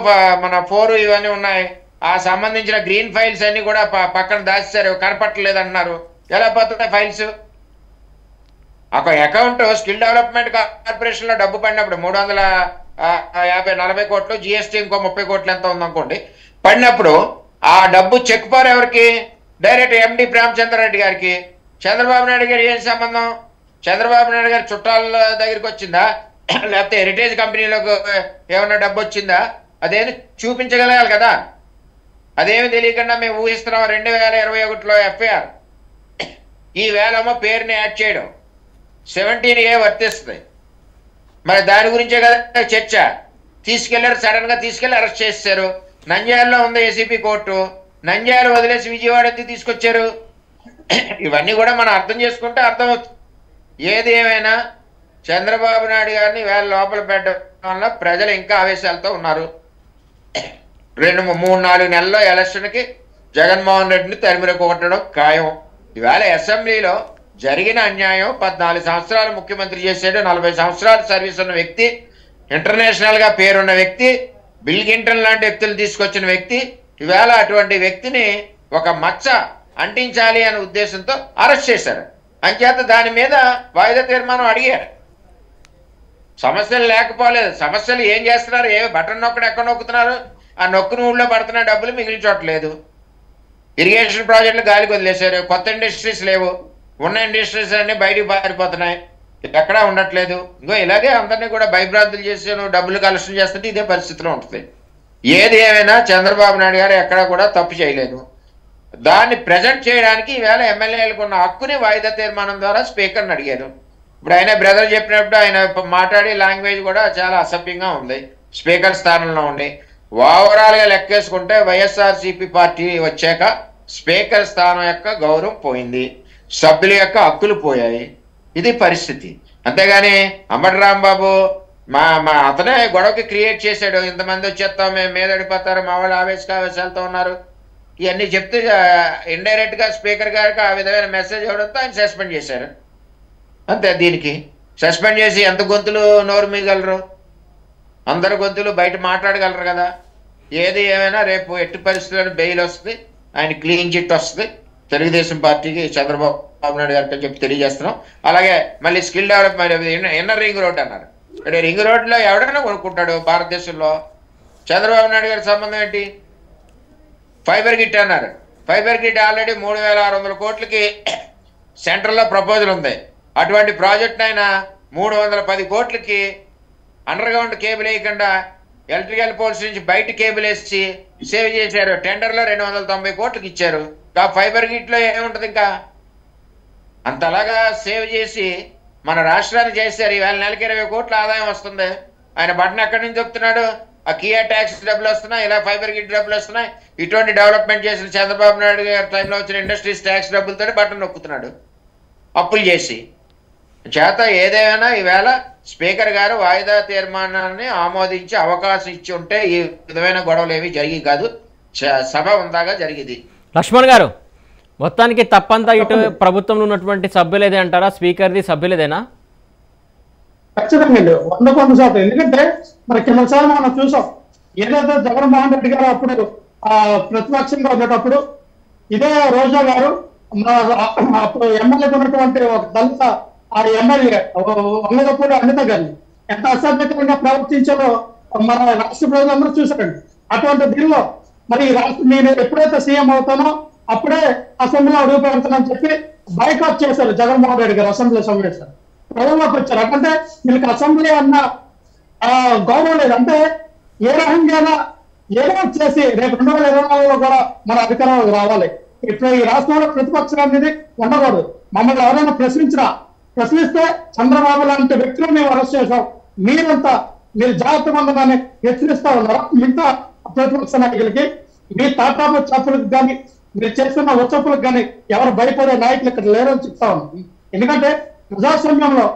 మన 4 ఇవన్నీ ఉన్నాయి, ఆ సంబంధించిన గ్రీన్ ఫైల్స్ అన్ని కూడా పక్కన దాచేశారు, కనపట్టలేదు అన్నారు. ఎలా పోతున్నాయి ఫైల్స్? ఒక అకౌంట్ స్కిల్ డెవలప్మెంట్ కార్పొరేషన్ లో డబ్బు పడినప్పుడు 350-40 కోట్లు, జిఎస్టీ ఇంకో 30 కోట్లు ఎంత ఉందనుకోండి, పడినప్పుడు ఆ డబ్బు చెక్ పవర్ ఎవరికి? డైరెక్ట్ ఎండి రామచంద్రారెడ్డి గారికి. చంద్రబాబు నాయుడు గారు ఏం సంబంధం? చంద్రబాబు నాయుడు గారి చుట్టాల దగ్గరికి వచ్చిందా, లేకపోతే హెరిటేజ్ కంపెనీలోకి ఏమన్నా డబ్బు వచ్చిందా? అదేమి చూపించగలగాలి కదా. అదేమి తెలియకుండా మేము ఊహిస్తున్నాం 2021లో ఎఫ్ఐఆర్, ఈ వేళమో పేరుని యాడ్ చేయడం 17A వర్తిస్తుంది. మరి దాని గురించే కదా చర్చ. తీసుకెళ్లారు, సడన్ గా తీసుకెళ్లి అరెస్ట్ చేశారు. నంద్యాలలో ఉంది ఏసీపీ కోర్టు, నంద్యాల వదిలేసి విజయవాడ ఎందుకు తీసుకొచ్చారు? ఇవన్నీ కూడా మనం అర్థం చేసుకుంటే అర్థమవుతుంది. ఏది ఏమైనా చంద్రబాబు నాయుడు గారిని వేళ లోపల పెట్టడం వల్ల ప్రజలు ఇంకా ఆవేశాలతో ఉన్నారు. 2-3-4 నెలల్లో ఎలక్షన్కి జగన్మోహన్ రెడ్డిని తరిమిర కొట్టడం ఖాయం. ఇవాళ అసెంబ్లీలో జరిగిన అన్యాయం, 14 సంవత్సరాలు ముఖ్యమంత్రి చేసాడు, 40 సంవత్సరాలు సర్వీస్ ఉన్న వ్యక్తి, ఇంటర్నేషనల్గా పేరున్న వ్యక్తి, బిల్ గింటన్ లాంటి వ్యక్తులు తీసుకొచ్చిన వ్యక్తి, ఇవాళ అటువంటి వ్యక్తిని ఒక మచ్చ అంటించాలి అనే ఉద్దేశంతో అరెస్ట్ చేశారు. అంచేత దాని మీద వాయిదా తీర్మానం అడిగారు. సమస్యలు లేకపోలేదు. సమస్యలు ఏం చేస్తున్నారు? ఏ బటన్ నొక్కడు ఎక్కడ నొక్కుతున్నారు? ఆ నొక్కుని ఊళ్ళో పడుతున్న డబ్బులు మిగిలిచోట్లేదు. ఇరిగేషన్ ప్రాజెక్టులు గాలికి వదిలేశారు. కొత్త ఇండస్ట్రీస్ లేవు. ఉన్న ఇండస్ట్రీస్ అన్నీ బయటికి పారిపోతున్నాయి, ఎక్కడా ఉండట్లేదు. ఇంకో ఇలాగే అందరినీ కూడా భయభ్రాంతులు చేసి డబ్బులు కలెక్షన్ చేస్తుంటే ఇదే పరిస్థితిలో ఉంటుంది. ఏది ఏమైనా చంద్రబాబు నాయుడు గారు ఎక్కడా కూడా తప్పు చేయలేదు. దాన్ని ప్రజెంట్ చేయడానికి ఈవేళ ఎమ్మెల్యేలకు ఉన్న హక్కుని వాయిదా తీర్మానం ద్వారా స్పీకర్ని అడిగారు. ఇప్పుడు ఆయన బ్రదర్ చెప్పినప్పుడు ఆయన మాట్లాడే లాంగ్వేజ్ కూడా చాలా అసభ్యంగా ఉంది. స్పీకర్ స్థానంలో ఉండి ఓవరాల్గా లెక్కేసుకుంటే వైఎస్ఆర్సీపీ పార్టీ వచ్చాక స్పీకర్ స్థానం యొక్క గౌరవం పోయింది, సభ్యుల యొక్క హక్కులు పోయాయి. ఇది పరిస్థితి. అంతేగాని అంబటి రాంబాబు మా అతనే గొడవకి క్రియేట్ చేశాడు. ఇంతమంది వచ్చేస్తాం, మేము మీదడిపోతారు, మా వాళ్ళు ఆవేశాలతో ఉన్నారు, ఇవన్నీ చెప్తే ఇండైరెక్ట్గా స్పీకర్ గారికి ఆ విధమైన మెసేజ్ ఇవ్వడంతో ఆయన సస్పెండ్ చేశారు. అంతే. దీనికి సస్పెండ్ చేసి ఎంత గొంతులు నోరు మీగలరు? అందరు గొంతులు బయట మాట్లాడగలరు కదా. ఏది ఏమైనా రేపు ఎట్టి పరిస్థితుల్లో బెయిల్ వస్తుంది, ఆయన క్లీన్ చిట్ వస్తుంది. తెలుగుదేశం పార్టీకి చంద్రబాబు నాయుడు గారికి చెప్పి తెలియజేస్తున్నాం. అలాగే మళ్ళీ skill development inner ring road అన్నారు. అంటే రింగ్ రోడ్లో ఎవడైనా కొనుక్కుంటాడు భారతదేశంలో. చంద్రబాబు నాయుడు గారి సంబంధం ఏంటి? ఫైబర్ గిట్ అన్నారు. ఫైబర్ గిట్ ఆల్రెడీ 3600 కోట్లకి సెంట్రల్లో ప్రపోజల్ ఉంది. అటువంటి ప్రాజెక్ట్ అయినా 310 కోట్లకి అండర్ గ్రౌండ్ కేబుల్ వేయకుండా ఎలక్ట్రికల్ పోల్స్ నుంచి బయట కేబుల్ వేసి సేవ్ చేశారు. టెండర్లో 290 కోట్లకి ఇచ్చారు. ఆ ఫైబర్ గిట్లో ఏముంటుంది? ఇంకా అంతలాగా సేవ్ చేసి మన రాష్ట్రాన్ని చేశారు. ఈవేళ నెలకి 20 కోట్ల ఆదాయం వస్తుంది. ఆయన బటన్ ఎక్కడి నుంచి చెప్తున్నాడు? ఆ కియా ట్యాక్స్ డబ్బులు వస్తున్నాయి, ఇలా ఫైబర్ గిట్ డబ్బులు వస్తున్నాయి. ఇటువంటి డెవలప్మెంట్ చేసిన చంద్రబాబు నాయుడు గారి టైంలో వచ్చిన ఇండస్ట్రీస్ ట్యాక్స్ డబ్బులతో బటన్ నొక్కుతున్నాడు అప్పులు చేసి. చేత ఏదేమైనా ఈవేళ స్పీకర్ గారు వాయిదా తీర్మానాన్ని ఆమోదించి అవకాశం ఇచ్చి ఉంటే ఈ విధమైన గొడవలు ఏవి జరిగి కాదు, సభ ఉందాగా జరిగింది. లక్ష్మణ్ గారు, మొత్తానికి తప్పంతా ఇటు ప్రభుత్వంలో ఉన్నటువంటి సభ్యులేదే అంటారా? స్పీకర్ది సభ్యులేదేనా? ఖచ్చితంగా 100%. ఎందుకంటే మరి కిందసారి మనం చూసాం, ఏదైతే జగన్మోహన్ రెడ్డి గారు అప్పుడు ప్రతిపక్షంగా ఉండేటప్పుడు ఇదే రోజా గారు అప్పుడు ఎమ్మెల్యేగా ఉన్నటువంటి ఒక దళిత ఆ ఎమ్మెల్యే వంగపూడి అనిత గారిని ఎంత అసభ్యకరంగా ప్రవర్తించారో మన రాష్ట్ర ప్రజలందరూ చూసారండి. అటువంటి దీనిలో మరి నేను ఎప్పుడైతే సీఎం అవుతానో అప్పుడే అసెంబ్లీలో అడుగు పెడతానని చెప్పి బైకాట్ చేశారు జగన్మోహన్ రెడ్డి గారు. అసెంబ్లీ సమావేశాలు ప్రజల్లోకి వచ్చారు. అంటే వీళ్ళకి అసెంబ్లీ అన్న గౌరవం లేదు. అంటే ఏ రకంగా ఏదో చేసి రేపు 2024లో కూడా మన అధికారంలోకి రావాలి. ఇప్పుడు ఈ రాష్ట్రంలో ప్రతిపక్షం అనేది ఉండకూడదు. మమ్మల్ని ఎవరైనా ప్రశ్నిస్తే చంద్రబాబు లాంటి వ్యక్తులు మేము అరెస్ట్ చేసాం, మీరు జాగ్రత్తగా ఉందని హెచ్చరిస్తా ఉన్నారు. మిగతా ప్రతిపక్ష నాయకులకి మీ తాటాపు చప్పులకు కానీ మీరు చేస్తున్న ఉచ్చప్పులకు కానీ ఎవరు భయపడే నాయకులు ఇక్కడ లేరని చెప్తా ఉన్నాం. ఎందుకంటే ప్రజాస్వామ్యంలో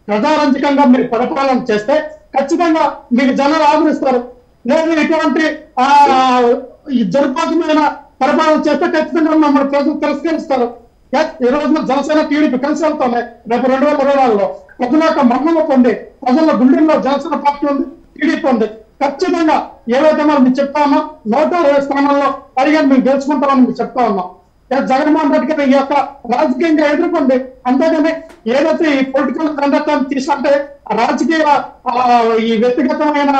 ప్రజారంజకంగా మీరు పరిపాలన చేస్తే ఖచ్చితంగా మీకు జనాలు ఆదరిస్తారు. లేదు ఇటువంటి జరుపాతమైన పరిపాలన చేస్తే ఖచ్చితంగా మమ్మల్ని ప్రజలు తిరస్కరిస్తారు. ఈ రోజున జనసేన టీడీపీ కలిసి వెళ్తున్నాయి. రేపు 2024లో ప్రజల యొక్క మన్నలు పొంది ప్రజల గుండెల్లో జనసేన పార్టీ ఉంది, టీడీపీ ఉంది. ఖచ్చితంగా ఏవైతే మనం మీకు చెప్తామో 120 స్థానాల్లో 15 మేము గెలుచుకుంటామని మీకు చెప్తా ఉన్నాం. జగన్మోహన్ రెడ్డి గారి ఈ యొక్క రాజకీయంగా ఎదుర్కొంది. అంతేగాని ఏదైతే ఈ పొలిటికల్ కండక్ట్ తీసుకుంటే రాజకీయ ఈ వ్యక్తిగతమైన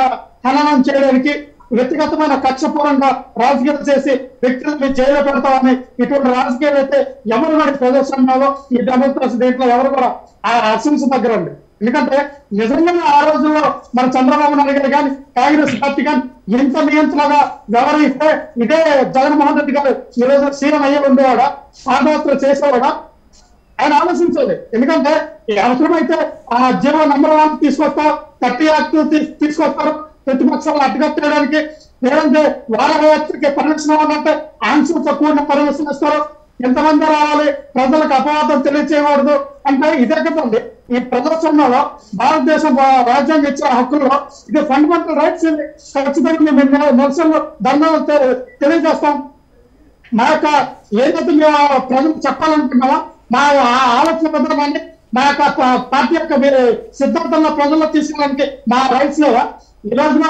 హననం చేయడానికి వ్యక్తిగతమైన కక్షపూరంగా రాజకీయాలు చేసి వ్యక్తులను జైల్లో పెడతామని ఇటువంటి రాజకీయాలు అయితే ఎవరు కూడా ప్రజాస్వామ్యంలో ఈ డెమోక్రసీ దీంట్లో ఎవరు కూడా ఆశించ దగ్గరండి. ఎందుకంటే నిజంగా ఆ రోజుల్లో మన చంద్రబాబు నాయుడు గారు కానీ కాంగ్రెస్ పార్టీ కానీ ఎంత నియంత్రణగా వ్యవహరిస్తే ఇదే జగన్మోహన్ రెడ్డి గారు ఈ రోజు సీఎం అయ్యి ఉండేవాడా, పాదయాత్ర చేసేవాడా? ఆయన ఆలోచించాలి. ఎందుకంటే అవసరమైతే ఆ జీవో నంబర్ 1 తీసుకొస్తారు, 30 యాక్ట్ తీసుకొస్తారు, ప్రతిపక్షాలు అడ్డుకట్టడానికి, లేదంటే వాళ్ళ వ్యక్తికి పర్మిషన్ ఇవ్వాలంటే ఆన్సర్తో కూడిన పర్మిషన్ ఇస్తారు. ఎంతమంది రావాలి, ప్రజలకు అపవాదం తెలియచేయకూడదు అంటే ఇదే కదండి. ఈ ప్రదర్శనలో భారతదేశం రాజ్యాంగం ఇచ్చే హక్కుల్లో ఇది ఫండమెంటల్ రైట్స్. ఖచ్చితంగా మేము నిరసనలు ధర్నాలు తెలియజేస్తాం. మా యొక్క ఏదైతే మేము ప్రజలకు చెప్పాలనుకున్నామో మా ఆలోచన విధానాన్ని, మా యొక్క పార్టీ యొక్క సిద్ధాంతంలో ప్రజల్లో తీసుకురావడానికి మా రైట్స్ లేవా? ఈ రోజున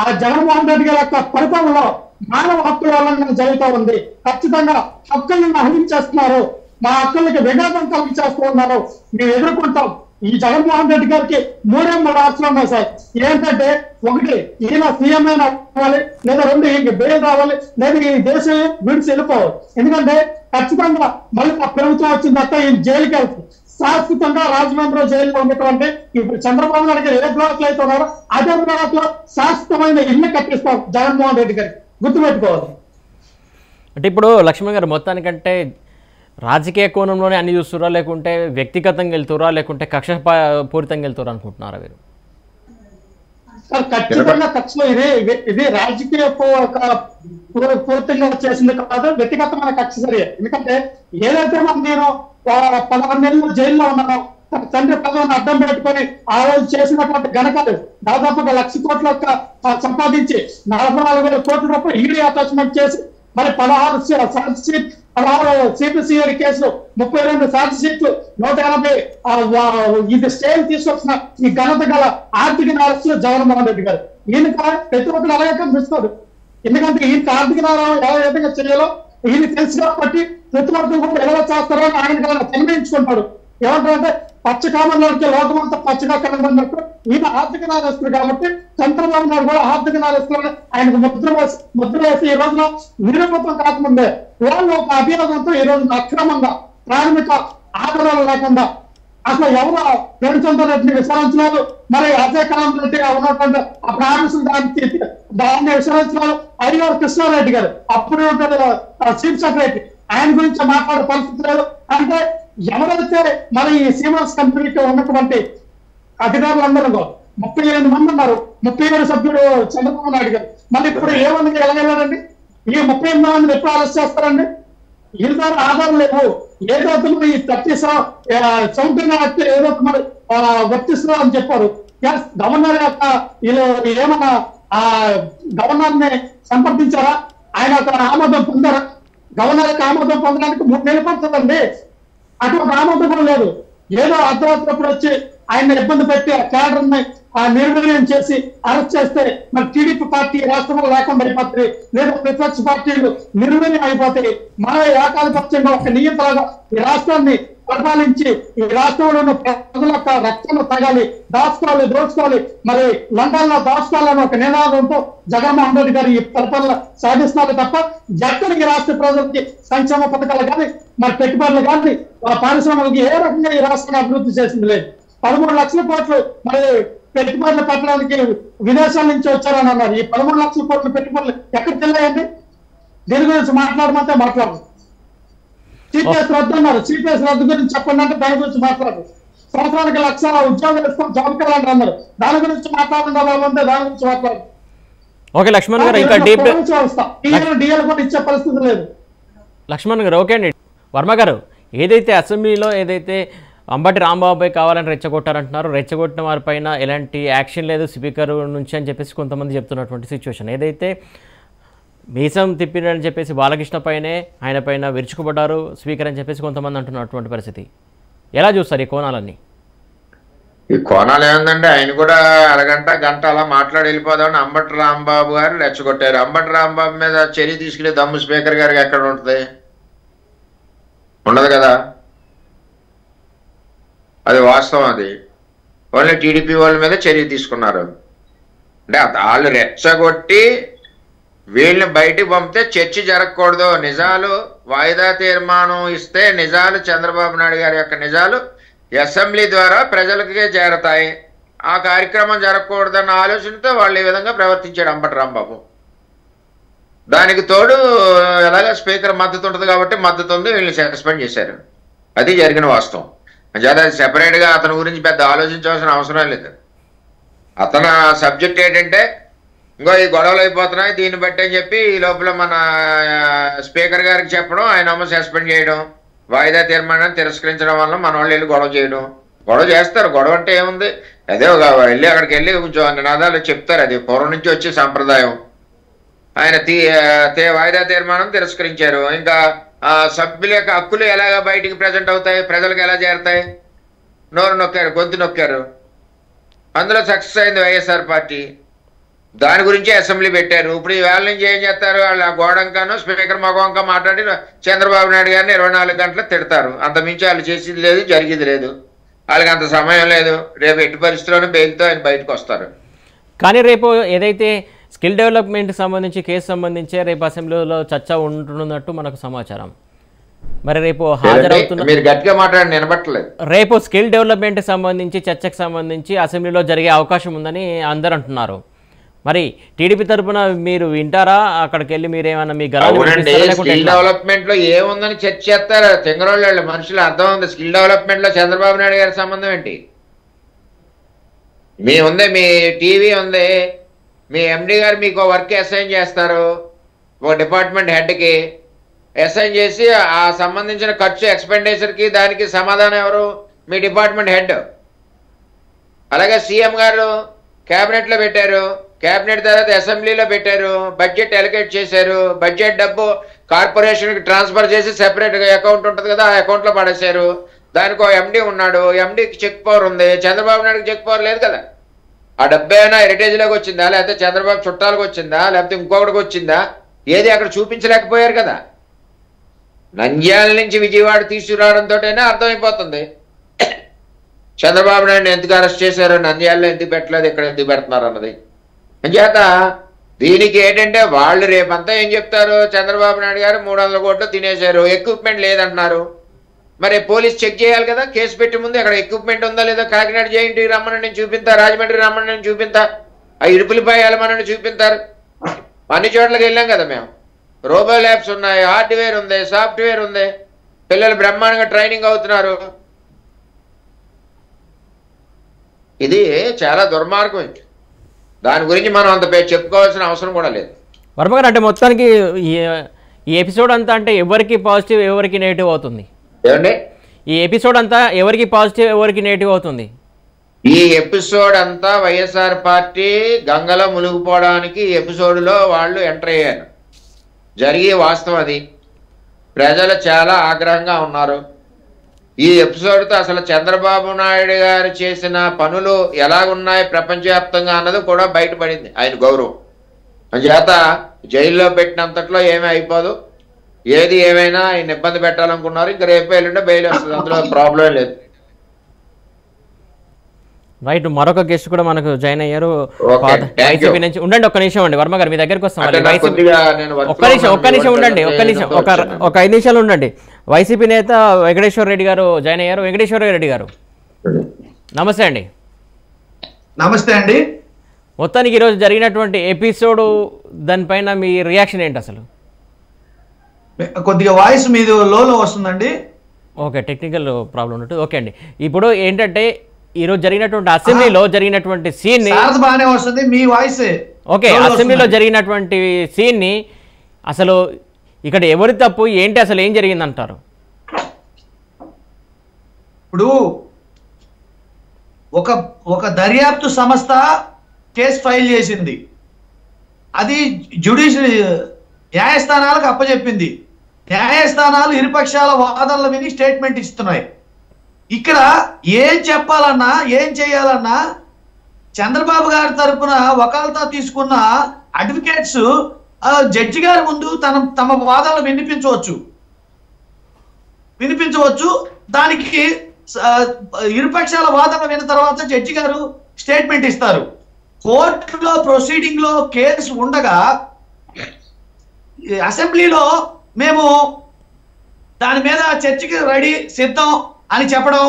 ఆ జగన్మోహన్ రెడ్డి గారి యొక్క పరిపాలనలో మానవ హక్కుల వల్ల జరుగుతూ ఉంది. ఖచ్చితంగా హక్కులను హరించేస్తున్నారు, మా హక్కులకి విఘాతం కలిగించేస్తూ ఉన్నారు. మేము ఎదుర్కొంటాం. ఈ జగన్మోహన్ రెడ్డి గారికి 3 ఆప్షన్లు ఉన్నాయి సార్. ఏంటంటే, 1 ఈయన సీఎం అయినా అవ్వాలి, లేదా 2 ఈయనకి బెయిల్ రావాలి, లేదా ఈ దేశం విడిచి వెళ్ళిపోవాలి. ఎందుకంటే ఖచ్చితంగా మళ్ళీ ఆ ప్రభుత్వం వచ్చిన తర్వాత ఈయన జైలుకి వెళ్తుంది. శాశ్వతంగా రాజమండ్రి జైల్లో ఉన్నటువంటి ఇప్పుడు చంద్రబాబు నాయుడు గారు ఏ బ్లాక్ లో అయితే ఉన్నారో అదే బ్లాక్ లో శాశ్వతమైన ఇల్లు కట్టిస్తాం జగన్మోహన్ రెడ్డి గారికి. గుర్తుపెట్టుకోవాలి. అంటే ఇప్పుడు లక్ష్మణ్ గారు మొత్తానికంటే రాజకీయ కోణంలోనే అన్ని చూస్తురా, లేకుంటే వ్యక్తిగతంగా వెళ్తురా, లేకుంటే కక్ష పూరితంగా వెళ్తురా అనుకుంటున్నారా మీరు? సార్ ఖచ్చితంగా కక్షలో ఇది రాజకీయ పూర్తిగా చేసింది కాదు, వ్యక్తిగతమైన కక్ష సరే. ఎందుకంటే ఏదైతే నేను 11 నెలలు జైల్లో ఉన్నాను, తండ్రి పదవిని అడ్డం పెట్టుకొని ఆ రోజు చేసినటువంటి ఘనతలు దాదాపుగా 1,00,000 కోట్ల సంపాదించి 44,000 కోట్ల రూపాయలు ఈడీ అటాచ్మెంట్ చేసి మరి 16 సిపిసిఐడి కేసులు, 32 ఛార్జ్ షీట్లు, 180 ఇది స్టేలు తీసుకొచ్చిన ఈ ఘనత గల ఆర్థిక నేరస్తులు జగన్మోహన్ రెడ్డి గారు. ఈయన ప్రతి ఒక్కరు అలాగే కనిపిస్తారు. ఎందుకంటే ఈయనకి ఆర్థిక నేరం ఎలా విధంగా చేయాలో ఈయన తెలుసు కాబట్టి ప్రతి ఒక్కరు కూడా ఎలా చేస్తారో అని ఆయన నిర్ణయించుకుంటాడు. ఏమంటారంటే పచ్చ కామన్లోకి లోకమంతా పచ్చగా కనబడినట్టు ఈయన ఆర్థిక నేరస్తులు కాబట్టి చంద్రబాబు నాయుడు కూడా ఆర్థిక నేరస్తులు ఆయనకు ముద్ర వేసి ఈ రోజున నిరూపితం కాకముందే వాళ్ళు ఒక అభియోగంతో ఈ రోజున అక్రమంగా ప్రాథమిక ఆధారాలు లేకుండా అసలు ఎవరు ప్రేమచంద్ర రెడ్డిని విచారించలేదు. మరి అజయ్ కలాం రెడ్డి ఉన్నటువంటి ఆ ప్రామిషన్ దాన్ని విచారించలేదు. అయ్యారు కృష్ణారెడ్డి గారు అప్పుడు చీఫ్ సెక్రటరీ, ఆయన గురించి మాట్లాడే పరిస్థితి లేదు. అంటే ఎవరైతే మరి ఈ సీమాస్ కంపెనీకి ఉన్నటువంటి అధికారులందరూ 38 మంది ఉన్నారు, 37 సభ్యుడు చంద్రబాబు నాయుడు గారు. మళ్ళీ ఇప్పుడు ఏమన్నా ఎలాగెళ్ళారండి? ఈ 38 మందిని ఎప్పుడు అరెస్ట్ చేస్తారండి? వీళ్ళ ద్వారా ఆధారం లేవు. ఏదో ఈ 30 యాక్ట్ ఏదో మరి వర్తిస్తున్నారు అని చెప్పారు. గవర్నర్ యొక్క వీళ్ళు ఏమన్నా ఆ గవర్నర్ ని సంప్రదించారా? ఆయన అతను ఆమోదం పొందారా? గవర్నర్ యొక్క ఆమోదం పొందడానికి 3 నెలలు పడుతుందండి. అటువంటి ఆమోదం కూడా లేదు. ఏదో అర్ధరాత్రి వచ్చి ఆయన ఇబ్బంది పెట్టి ఆ క్యాడర్ ని నిర్వీర్యం చేసి అరెస్ట్ చేస్తే మరి టీడీపీ పార్టీ రాష్ట్రంలో లేకుండా అయిపోతుంది, లేదా ప్రతిపక్ష పార్టీలు నిర్వీర్యం అయిపోతాయి. మన ఏకాధిపత్యంగా ఒక నియంత్రణగా ఈ రాష్ట్రాన్ని పరిపాలించి ఈ రాష్ట్రంలో ఉన్న ప్రజల యొక్క రక్తంలో తగాలి, దోచుకోవాలి, మరి లండన్లో దాచుకోవాలని ఒక నినాదంతో జగన్మోహన్ రెడ్డి గారు ఈ పరిపాలన సాధిస్తున్నారు తప్ప ఎక్కడ ఈ రాష్ట్ర ప్రజలకి సంక్షేమ పథకాలు కానీ మరి పెట్టుబడులు కానీ పారిశ్రామికకి ఏ రకంగా ఈ రాష్ట్రాన్ని అభివృద్ధి చేసింది లేదు. 13 లక్షల కోట్లు మరి పెట్టుబడులు పెట్టడానికి విదేశాల నుంచి వచ్చారని అన్నారు. ఈ 13 లక్షల కోట్ల పెట్టుబడులు ఎక్కడికి వెళ్ళాయండి? దీని గురించి మాట్లాడమంటే మాట్లాడరు. సిపిఎస్ రద్దు అన్నారు, సిపిఎస్ రద్దు గురించి చెప్పండి అంటే దాని గురించి మాట్లాడరు. సంవత్సరానికి 1,00,000 ఉద్యోగాలు ఇస్తాం, జాబ్ క్యాలెండర్ అన్నారు, దాని గురించి మాట్లాడడం వాళ్ళంటే దాని గురించి మాట్లాడరు. ఓకే లక్ష్మణ్ గారు, ఇంకా డీప్ డిఎల్ కూడా ఇచ్చే పరిస్థితి లేదు. లక్ష్మణ్ గారు ఓకే అండి. వర్మ గారు, ఏదైతే అసెంబ్లీలో ఏదైతే అంబటి రాంబాబుపై కావాలని రెచ్చగొట్టారంటున్నారు, రెచ్చగొట్టిన వారిపైన ఎలాంటి యాక్షన్ లేదు స్పీకర్ నుంచి అని చెప్పేసి కొంతమంది చెప్తున్నటువంటి సిచ్యువేషన్, ఏదైతే మీసం తిప్పినని చెప్పేసి బాలకృష్ణ పైనే ఆయన పైన విరుచుకుపడ్డారు స్పీకర్ అని చెప్పేసి కొంతమంది అంటున్నటువంటి పరిస్థితి, ఎలా చూస్తారు ఈ కోణాలన్నీ? ఈ కోణాలు ఏముందంటే, ఆయన కూడా గంట అలా మాట్లాడి వెళ్ళిపోదామని అంబటి రాంబాబు గారు రెచ్చగొట్టారు. అంబటి రాంబాబు మీద చర్య తీసుకునే దమ్ము స్పీకర్ గారికి ఎక్కడ ఉంటుంది? ఉండదు కదా. అది వాస్తవం. అది ఓన్లీ టీడీపీ వాళ్ళ మీద చర్య తీసుకున్నారు. అంటే వాళ్ళు రెచ్చగొట్టి వీళ్ళని బయటికి పంపితే చర్చ జరగకూడదు, నిజాలు వాయిదా తీర్మానం ఇస్తే నిజాలు చంద్రబాబు నాయుడు గారి యొక్క నిజాలు అసెంబ్లీ ద్వారా ప్రజలకే చేరతాయి, ఆ కార్యక్రమం జరగకూడదన్న ఆలోచనతో వాళ్ళు ఈ విధంగా ప్రవర్తించాడు అంబటి రాంబాబు. దానికి తోడు ఎలాగ స్పీకర్ మద్దతు ఉంటుంది కాబట్టి మద్దతు ఉంది, వీళ్ళని సస్పెండ్ చేశారు. అది జరిగిన వాస్తవం. అంచేత సెపరేట్గా అతని గురించి పెద్ద ఆలోచించవలసిన అవసరం లేదు. అతని సబ్జెక్ట్ ఏంటంటే ఇంకో ఈ గొడవలు అయిపోతున్నాయి దీన్ని బట్టి అని చెప్పి ఈ లోపల మన స్పీకర్ గారికి చెప్పడం, ఆయన సస్పెండ్ చేయడం, వాయిదా తీర్మానాన్ని తిరస్కరించడం వల్ల మన వాళ్ళు వెళ్ళి గొడవ చేస్తారు. గొడవ అంటే ఏముంది, అదే ఒక వెళ్ళి అక్కడికి వెళ్ళి కొంచెం నినాదాలు చెప్తారు. అది పూర్వం నుంచి వచ్చే సాంప్రదాయం. ఆయన వాయిదా తీర్మానం తిరస్కరించారు. ఇంకా సభ్యుల యొక్క హక్కులు ఎలాగ బయటికి ప్రజెంట్ అవుతాయి, ప్రజలకు ఎలా చేరుతాయి? నోరు నొక్కారు, గొంతు నొక్కారు. అందులో సక్సెస్ అయింది వైఎస్ఆర్ పార్టీ. దాని గురించి అసెంబ్లీ పెట్టారు. ఇప్పుడు ఈ వేళ నుంచి ఏం చేస్తారు, వాళ్ళ గోడంకాను స్పీకర్ మగవంక మాట్లాడి చంద్రబాబు నాయుడు గారిని 24 గంటలు తిడతారు. అంతమించి వాళ్ళు చేసేది లేదు, జరిగేది లేదు. వాళ్ళకి అంత సమయం లేదు. రేపు ఎట్టి పరిస్థితుల్లోనూ బెయిల్తో ఆయన బయటకు వస్తారు. కానీ రేపు ఏదైతే స్కిల్ డెవలప్మెంట్ సంబంధించి కేసు సంబంధించి రేపు అసెంబ్లీలో చర్చ ఉంటున్నట్టు మనకు సమాచారం. మరి రేపు హాజరవుతున్న మీరు గట్టిగా మాట్లాడి నిలబట్టలేదు. రేపు స్కిల్ డెవలప్మెంట్ సంబంధించి చర్చకు సంబంధించి అసెంబ్లీలో జరిగే అవకాశం ఉందని అందరూ అంటున్నారు. మరి టీడీపీ తరఫున మీరు వింటారా? అక్కడికి వెళ్ళి మీరేమన్నా మీ స్కిల్ డెవలప్మెంట్ లో ఏముందని చర్చ చేస్తారు తెంగరోళ్ళు మనుషులు. అర్థం ఉంది. స్కిల్ డెవలప్మెంట్ లో చంద్రబాబు నాయుడు గారి సంబంధం ఏంటి? మీ ఉంది, మీ టీవీ ఉంది, మీ ఎండి గారు మీకు వర్క్ అసైన్ చేస్తారు. ఒక డిపార్ట్మెంట్ హెడ్కి అసైన్ చేసి ఆ సంబంధించిన ఖర్చు ఎక్స్పెండిచర్కి దానికి సమాధానం ఎవరు? మీ డిపార్ట్మెంట్ హెడ్. అలాగే సీఎం గారు క్యాబినెట్లో పెట్టారు, క్యాబినెట్ తర్వాత అసెంబ్లీలో పెట్టారు, బడ్జెట్ అలొకేట్ చేశారు. బడ్జెట్ డబ్బు కార్పొరేషన్కి ట్రాన్స్ఫర్ చేసి సెపరేట్ అకౌంట్ ఉంటుంది కదా, ఆ అకౌంట్లో పడేశారు. దానికి ఒక ఎండి ఉన్నాడు, ఎండికి చెక్ పవర్ ఉంది. చంద్రబాబు నాయుడుకి చెక్ పవర్ లేదు కదా. ఆ డబ్బు ఏమైనా హెరిటేజ్లోకి వచ్చిందా, లేకపోతే చంద్రబాబు చుట్టాలకు వచ్చిందా, లేకపోతే ఇంకొకటికి వచ్చిందా? ఏది అక్కడ చూపించలేకపోయారు కదా. నంద్యాల నుంచి విజయవాడ తీసుకురావడంతోనే అర్థమైపోతుంది చంద్రబాబు నాయుడు ఎందుకు అరెస్ట్ చేశారు, నంద్యాలలో ఎందుకు పెట్టలేదు, ఇక్కడ ఎందుకు పెడుతున్నారు అన్నది. అంచేత దీనికి ఏంటంటే వాళ్ళు రేపంతా ఏం చెప్తారు, చంద్రబాబు నాయుడు గారు 300 కోట్లు తినేశారు, ఎక్విప్మెంట్ లేదంటున్నారు. మరి పోలీస్ చెక్ చేయాలి కదా, కేసు పెట్టి ముందు అక్కడ ఎక్విప్మెంట్ ఉందా లేదా. కాకినాడ జేఎన్టీ రమ్మని నేను చూపిస్తా, రాజమండ్రి రమ్మని నేను చూపిస్తా, ఆ ఇరుపులపై వెళ్ళమని చూపిస్తారు. అన్ని చోట్లకి వెళ్ళాం కదా మేము. రోబో ల్యాబ్స్ ఉన్నాయి, హార్డ్వేర్ ఉంది, సాఫ్ట్వేర్ ఉంది, పిల్లలు బ్రహ్మాండంగా ట్రైనింగ్ అవుతున్నారు. ఇది చాలా దుర్మార్గం. దాని గురించి మనం అంత చెప్పుకోవాల్సిన అవసరం కూడా లేదు. వర్మ గారు, అంటే మొత్తానికి ఈ ఎపిసోడ్ అంతా అంటే ఎవరికి పాజిటివ్ ఎవరికి నెగిటివ్ అవుతుంది? ఏమండి, ఈ ఎపిసోడ్ అంతా ఎవరికి పాజిటివ్ ఎవరికి నెగిటివ్ అవుతుంది? ఈ ఎపిసోడ్ అంతా వైఎస్ఆర్ పార్టీ గంగలో మునిగిపోవడానికి ఈ ఎపిసోడ్లో వాళ్ళు ఎంటర్ అయ్యారు. జరిగే వాస్తవం అది. ప్రజలు చాలా ఆగ్రహంగా ఉన్నారు. ఈ ఎపిసోడ్తో అసలు చంద్రబాబు నాయుడు గారు చేసిన పనులు ఎలాగున్నాయి ప్రపంచవ్యాప్తంగా అన్నది కూడా బయటపడింది. ఆయన గౌరవం చేత జైల్లో పెట్టినంతట్లో ఏమీ అయిపోదు. ఏది ఏమైనా ఆయన ఇబ్బంది పెట్టాలనుకున్నారు. ఇంకా రేపు ఎల్లుండే బెయిల్ వస్తుంది, అందులో ప్రాబ్లం లేదు. రైట్, మరొక గెస్ట్ కూడా మనకు జాయిన్ అయ్యారు వైసీపీ నుంచి. ఉండండి ఒక్క నిమిషం అండి వర్మ గారు, మీ దగ్గరకు వస్తాం. ఒక్క నిమిషం ఉండండి, ఒక 5 నిమిషాలు ఉండండి. వైసీపీ నేత వెంకటేశ్వర రెడ్డి గారు జాయిన్ అయ్యారు. వెంకటేశ్వర రెడ్డి గారు నమస్తే అండి. నమస్తే అండి. మొత్తానికి ఈరోజు జరిగినటువంటి ఎపిసోడ్ దానిపైన మీ రియాక్షన్ ఏంటి అసలు? కొద్దిగా వాయిస్ మీది లోలో వస్తుందండి. ఓకే, టెక్నికల్ ప్రాబ్లం ఉన్నట్టు. ఓకే అండి, ఇప్పుడు ఏంటంటే ఈరోజు జరిగినటువంటి అసెంబ్లీలో జరిగినటువంటి సీన్ ని బాగానే వస్తుంది మీ వాయిస్. ఓకే, అసెంబ్లీలో జరిగినటువంటి సీన్ ని అసలు ఇక్కడ ఎవరి తప్పు ఏంటి, అసలు ఏం జరిగిందంటారు? ఇప్పుడు ఒక దర్యాప్తు సంస్థ కేసు ఫైల్ చేసింది, అది జ్యుడిషియల్ న్యాయస్థానాలకు అప్పచెప్పింది. న్యాయస్థానాలు ఇరుపక్షాల వాదనలు విని స్టేట్మెంట్ ఇస్తున్నాయి. ఇక్కడ ఏం చెప్పాలన్నా ఏం చేయాలన్నా చంద్రబాబు గారి తరఫున వకాల్తా తీసుకున్న అడ్వకేట్స్ జడ్జి గారి ముందు తమ వాదనలు వినిపించవచ్చు. దానికి ఇరుపక్షాల వాదనలు విన్న తర్వాత జడ్జి గారు స్టేట్మెంట్ ఇస్తారు. కోర్టులో ప్రొసీడింగ్ లో కేసు ఉండగా అసెంబ్లీలో మేము దాని మీద చర్చకి రెడీ సిద్ధం అని చెప్పడం,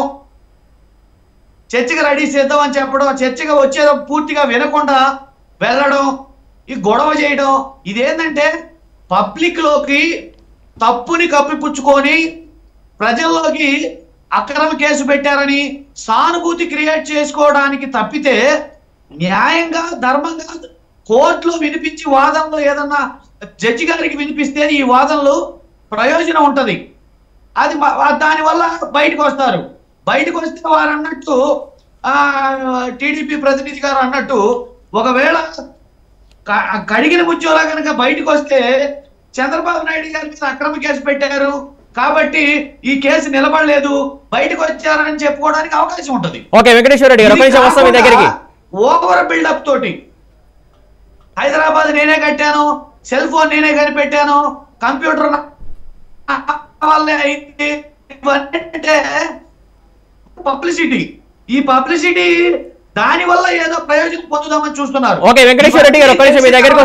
చర్చకి రెడీ సిద్ధం అని చెప్పడం, చర్చగా వచ్చేదో పూర్తిగా వినకుండా వెళ్ళడం, ఈ గొడవ చేయడం, ఇదేంటంటే పబ్లిక్ లోకి తప్పుని కప్పిపుచ్చుకొని ప్రజల్లోకి అక్రమ కేసు పెట్టారని సానుభూతి క్రియేట్ చేసుకోవడానికి తప్పితే న్యాయంగా ధర్మంగా కోర్టులో వినిపించి వాదనలో ఏదన్నా జడ్జి గారికి వినిపిస్తే ఈ వాదనలు ప్రయోజనం ఉంటది. అది దానివల్ల బయటకు వస్తారు. బయటకు వస్తే వారు అన్నట్టు టీడీపీ ప్రతినిధి గారు అన్నట్టు ఒకవేళ కడిగిన ముచ్చోలా కనుక బయటకు వస్తే చంద్రబాబు నాయుడు గారి మీద అక్రమ కేసు పెట్టారు కాబట్టి ఈ కేసు నిలబడలేదు, బయటకు వచ్చారని చెప్పుకోవడానికి అవకాశం ఉంటుంది. ఓకే వెంకటేశ్వర రెడ్డి గారు మీ దగ్గరికి. ఓవర్ బిల్డప్ తోటి హైదరాబాద్ నేనే కట్టాను, సెల్ ఫోన్ నేనే కనిపెట్టాను, కంప్యూటర్ వల్లే అయింది, ఇవన్నీ పబ్లిసిటీ. ఈ పబ్లిసిటీ దాని వల్ల ఏదో ప్రయోజనం పొందుదామని చూస్తున్నారు. ఓకే వెంకటేశ్వర రెడ్డి గారు ఒక్క నిమిషం మీ దగ్గరికి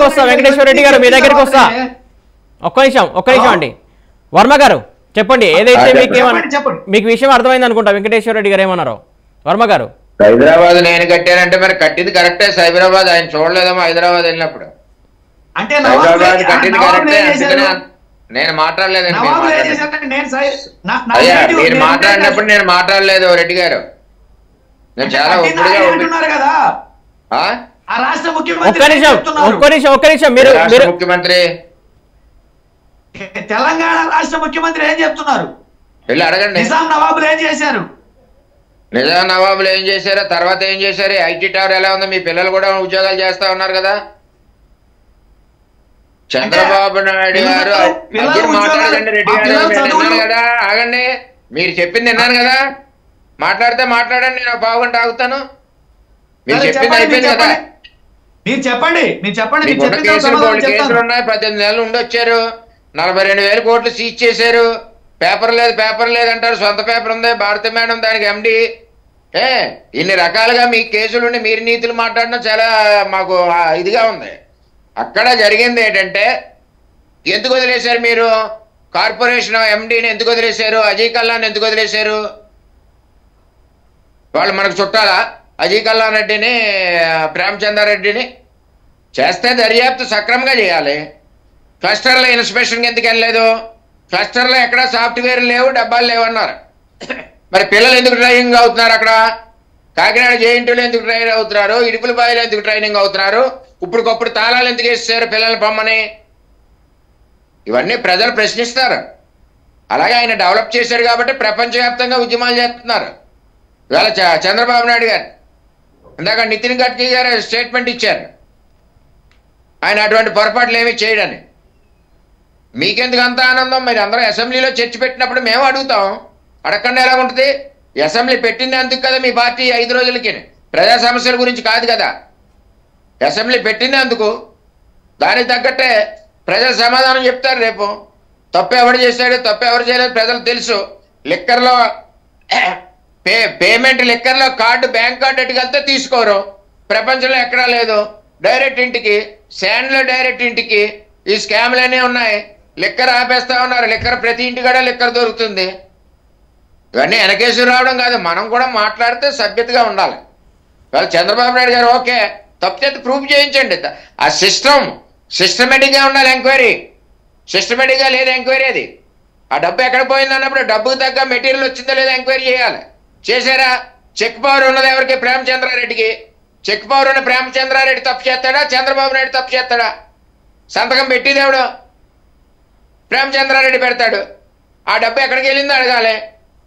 వస్తా వెంకటేశ్వర రెడ్డి గారు మీ దగ్గరికి వస్తా. ఒక్క నిమిషం అండి. వర్మ గారు చెప్పండి, ఏదైతే మీకు విషయం అర్థమైంది అనుకుంటా. వెంకటేశ్వర రెడ్డి గారు ఏమన్నారు? వర్మ గారు హైదరాబాద్ నేను కట్టానంటే మరి కట్టింది కరెక్టే. సైబరాబాద్ ఆయన చూడలేదేమో హైదరాబాద్ వెళ్ళినప్పుడు. అంటే హైదరాబాద్ కట్టింది కరెక్టే, అందుకనే నేను మాట్లాడలేదండి. మీరు మాట్లాడినప్పుడు నేను మాట్లాడలేదు రెడ్డి గారు. నేను చాలా అంటున్నారు కదా ఆ రాష్ట్ర ఒక్క నిమిషం మీరు ముఖ్యమంత్రి తెలంగాణ రాష్ట్ర ముఖ్యమంత్రి ఏం చెప్తున్నారు? వెళ్ళి అడగండి. నిజాం నవాబులు ఏం చేశారు? నిజాం నవాబులు ఏం చేశారో తర్వాత ఏం చేశారు? ఐటీ టవర్ ఎలా ఉంది? మీ పిల్లలు కూడా ఉద్యోగాలు చేస్తా ఉన్నారు కదా. చంద్రబాబు నాయుడు గారు మాట్లాడదండి రెడ్డి గారు, విన్నాను కదా. ఆగండి, మీరు చెప్పింది విన్నాను కదా. మాట్లాడితే మాట్లాడండి, నేను బాగుంటే ఆగుతాను. మీరు చెప్పింది అయిపోయింది కదా. మీరు చెప్పండి. కేసులు ఉన్నాయి, 18 నెలలు ఉండొచ్చారు, 42,000 కోట్లు సీజ్ చేశారు. పేపర్ లేదు అంటారు. సొంత పేపర్ ఉంది, భారతి మేడం దానికి ఎండి. ఇన్ని రకాలుగా మీ కేసులుండి మీరు నీతులు మాట్లాడడం చాలా మాకు ఇదిగా ఉంది. అక్కడ జరిగింది ఏంటంటే, ఎందుకు వదిలేశారు మీరు? కార్పొరేషన్ ఎండీని ఎందుకు వదిలేశారు? అజయ్ కల్లాన్ని ఎందుకు వదిలేశారు? వాళ్ళు మనకు చుట్టాలా? అజయ్ కల్లాన్ రెడ్డిని, ప్రేమచంద్రారెడ్డిని చేస్తే దర్యాప్తు సక్రమంగా చేయాలి. క్లస్టర్లో ఇన్స్పెక్షన్కి ఎందుకు వెళ్ళలేదు? క్లస్టర్లో ఎక్కడ సాఫ్ట్వేర్ లేవు, డబ్బాలు లేవు అన్నారు. మరి పిల్లలు ఎందుకు ట్రైనింగ్ అవుతున్నారు? అక్కడ కాకినాడ జేఎన్టీలో ఎందుకు ట్రైన్ అవుతున్నారు? ఇడుపుల బాయిలో ఎందుకు ట్రైనింగ్ అవుతున్నారు? ఇప్పుడుకప్పుడు తాళాలు ఎందుకు వేస్తారు పిల్లల్ని పొమ్మని? ఇవన్నీ ప్రజలు ప్రశ్నిస్తారు. అలాగే ఆయన డెవలప్ చేశారు కాబట్టి ప్రపంచవ్యాప్తంగా ఉద్యమాలు చేస్తున్నారు. ఇవాళ చంద్రబాబు నాయుడు గారు ఇందాక నితిన్ గడ్కరీ గారు స్టేట్మెంట్ ఇచ్చారు, ఆయన అటువంటి పొరపాట్లు ఏమీ చేయడని. మీకెందుకు అంత ఆనందం? మీరు అందరూ అసెంబ్లీలో చర్చ పెట్టినప్పుడు మేము అడుగుతాం, అడగకుండా ఎలా ఉంటుంది? అసెంబ్లీ పెట్టింది అందుకు కదా మీ పార్టీ 5 రోజులకి, ప్రజా సమస్యల గురించి కాదు కదా. అసెంబ్లీ పెట్టింది అందుకు, దానికి తగ్గట్టే ప్రజలు సమాధానం చెప్తారు. రేపు తప్పు ఎవరు చేశాడు, తప్పు ఎవరు చేయలేదు ప్రజలు తెలుసు. లిక్కర్లో పేమెంట్ లిక్కర్లో కార్డు, బ్యాంక్ కార్డు ఎట్టుకెళ్తే తీసుకోరు. ప్రపంచంలో ఎక్కడా లేదు. డైరెక్ట్ ఇంటికి, శాండ్లో డైరెక్ట్ ఇంటికి ఈ స్కామ్లనే ఉన్నాయి. లిక్కర్ ఆపేస్తా ఉన్నారు. లిక్కర్ ప్రతి ఇంటి కూడా లిక్కర్ దొరుకుతుంది. ఇవన్నీ వెనకేసి రావడం కాదు, మనం కూడా మాట్లాడితే సభ్యతగా ఉండాలి. వాళ్ళు చంద్రబాబు నాయుడు గారు ఓకే, తప్పితే ప్రూఫ్ చేయించండి. ఆ సిస్టమేటిక్గా ఉండాలి ఎంక్వైరీ. సిస్టమేటిక్గా లేదు ఎంక్వైరీ. అది ఆ డబ్బు ఎక్కడ పోయింది అన్నప్పుడు డబ్బుకు తగ్గ మెటీరియల్ వచ్చిందో లేదో ఎంక్వైరీ చేయాలి. చేశారా? చెక్ పవర్ ఉన్నది ఎవరికి? ప్రేమచంద్రారెడ్డికి. చెక్ పవర్ ఉన్న ప్రేమచంద్రారెడ్డి తప్పు చేస్తాడా? చంద్రబాబు నాయుడు తప్పు చేస్తాడా? సంతకం పెట్టిదేవుడు ప్రేమచంద్రారెడ్డి పెడతాడు. ఆ డబ్బు ఎక్కడికి వెళ్ళిందో అడగాలి.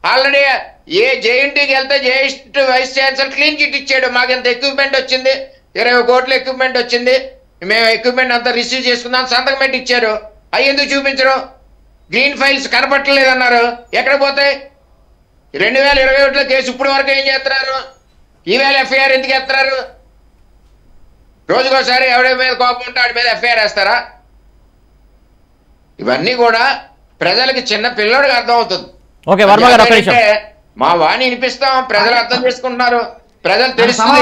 ఆల్రెడీ ఏ జేఎన్టీకి వెళ్తే JNT vice chancellor clean chit ఇచ్చాడు. మాకు ఎంత ఎక్విప్మెంట్ వచ్చింది, 20 కోట్ల ఎక్విప్మెంట్ వచ్చింది, మేము ఎక్విప్మెంట్ అంతా రిసీవ్ చేసుకుందాం సంతకం పెట్టి ఇచ్చారు. అవి ఎందుకు చూపించరు? గ్రీన్ ఫైల్స్ కనపట్టలేదన్నారు. ఎక్కడ పోతాయి? 2021లో కేసు ఇప్పుడు వరకు ఏం చేస్తున్నారు? ఈవేళ ఎఫ్ఐఆర్ ఎందుకు ఎత్తున్నారు? రోజుకోసారి ఎవడి మీద కోపం ఉంటే వాడి మీద ఎఫ్ఐఆర్ వేస్తారా? ఇవన్నీ కూడా ప్రజలకి చిన్న పిల్లడికి అర్థం అవుతుంది. మా వాణి వినిపిస్తాం, ప్రజలు అర్థం చేసుకుంటున్నారు, ప్రజలు తెలుస్తుంది.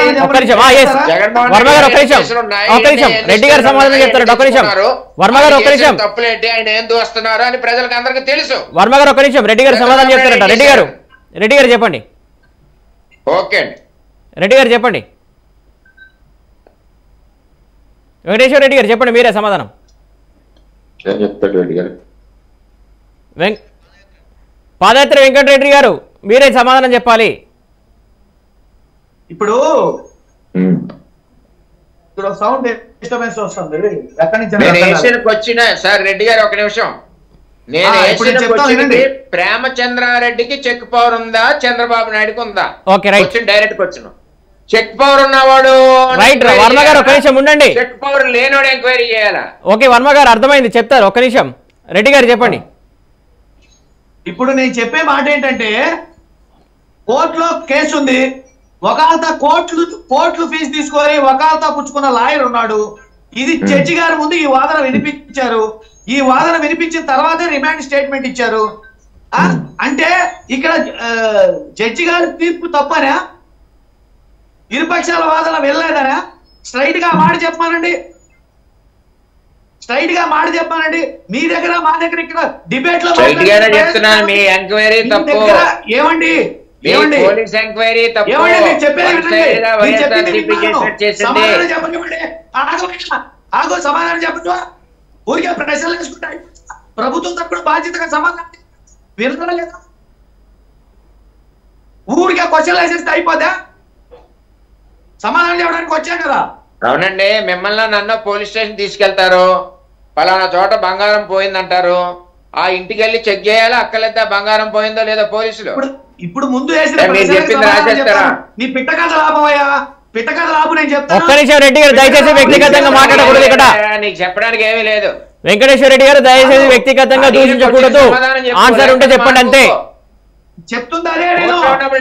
తప్పులేంటి, ఆయన ఏం దోస్తున్నారు అని ప్రజలకు అందరికి తెలుసు. వర్మ గారు ఒక నిమిషం, రెడ్డి గారు సమాధానం చెప్తారట. రెడ్డి గారు చెప్పండి. ఓకే అండి, రెడ్డి గారు చెప్పండి. వెంకటేశ్వర రెడ్డి గారు చెప్పండి, మీరే సమాధానం చెప్తాడు. రెడ్డి గారు పాదయాత్ర వెంకటరెడ్డి గారు మీరే సమాధానం చెప్పాలి. ఇప్పుడు సౌండ్ డిస్టర్బెన్స్ వస్తుంది. ఎక్కడి నుంచి నేను ఏషియన్కి వచ్చిన సార్ రెడ్డి గారు ఒక నిమిషం. నేను ఏషియన్కి వచ్చింది ప్రేమచంద్రారెడ్డికి చెక్ పవర్ ఉందా చంద్రబాబు నాయుడుకి ఉందా? డైరెక్ట్ వచ్చిన చెక్ పవర్ ఉన్నవాడు రైట్. వర్మ గారు ఒక నిమిషం ఉండండి. చెక్ పవర్ లేనివాడు ఎంక్వైరీ చేయాలా? ఓకే వర్మ గారు అర్థమైంది, చెప్తారు. ఒక్క నిమిషం రెడ్డి గారు చెప్పండి. ఇప్పుడు నేను చెప్పే మాట ఏంటంటే, కోర్టులో కేసు ఉంది, ఒకళ్ళతో కోర్టులు ఫీజు తీసుకొని ఒకళ్ళతో పుచ్చుకున్న లాయర్ ఉన్నాడు. ఇది జడ్జి గారి ముందు ఈ వాదన వినిపించారు. ఈ వాదన వినిపించిన తర్వాతే రిమాండ్ స్టేట్మెంట్ ఇచ్చారు. అంటే ఇక్కడ జడ్జి గారి తీర్పు తప్పనా? ఇరుపక్షాల వాదన వెళ్ళలేదనా? స్ట్రైట్ గా మాట చెప్పానండి, స్ట్రైట్ గా మాట చెప్పానండి. మీ దగ్గర మా దగ్గర ఇక్కడ డిబేట్ లో చెప్తున్నాను, మీ ఎంక్వైరీ తప్పు. ఏమండి పోలీస్ ఎంక్వైరీ తప్పు. ఆగో సమాధానం చెప్పండి. ఊరికే ప్రశ్నలు వేసుకుంటాయి. ప్రభుత్వం తప్పుడు బాధ్యతగా సమాధానం వినడం లేదా? ఊరికే క్వశ్చన్లు వేసేస్తే అయిపోదా? సమాధానం చెప్పడానికి వచ్చాం కదా. అవునండి, మిమ్మల్ని నన్ను పోలీస్ స్టేషన్ తీసుకెళ్తారు, పలానా చోట బంగారం పోయిందంటారు, ఆ ఇంటికి వెళ్ళి చెక్ చేయాలా అక్కలేదా బంగారం పోయిందో లేదో పోలీసులు? ఇప్పుడు ముందు నీ పిట్ట కథ లాభమయ్యా, పిట్ట కథ లాభం నేను చెప్తాను. ఒక్క నిమిషం రెడ్డి గారు దయచేసి వ్యక్తిగతంగా మాట్లాడకూడదు ఇక్కడ. నీకు చెప్పడానికి ఏమీ లేదు. వెంకటేశ్వర రెడ్డి గారు దయచేసి వ్యక్తిగతంగా దూషించకూడదు. ఆన్సర్ ఉంటే చెప్పండి అంతే. చెప్తుందా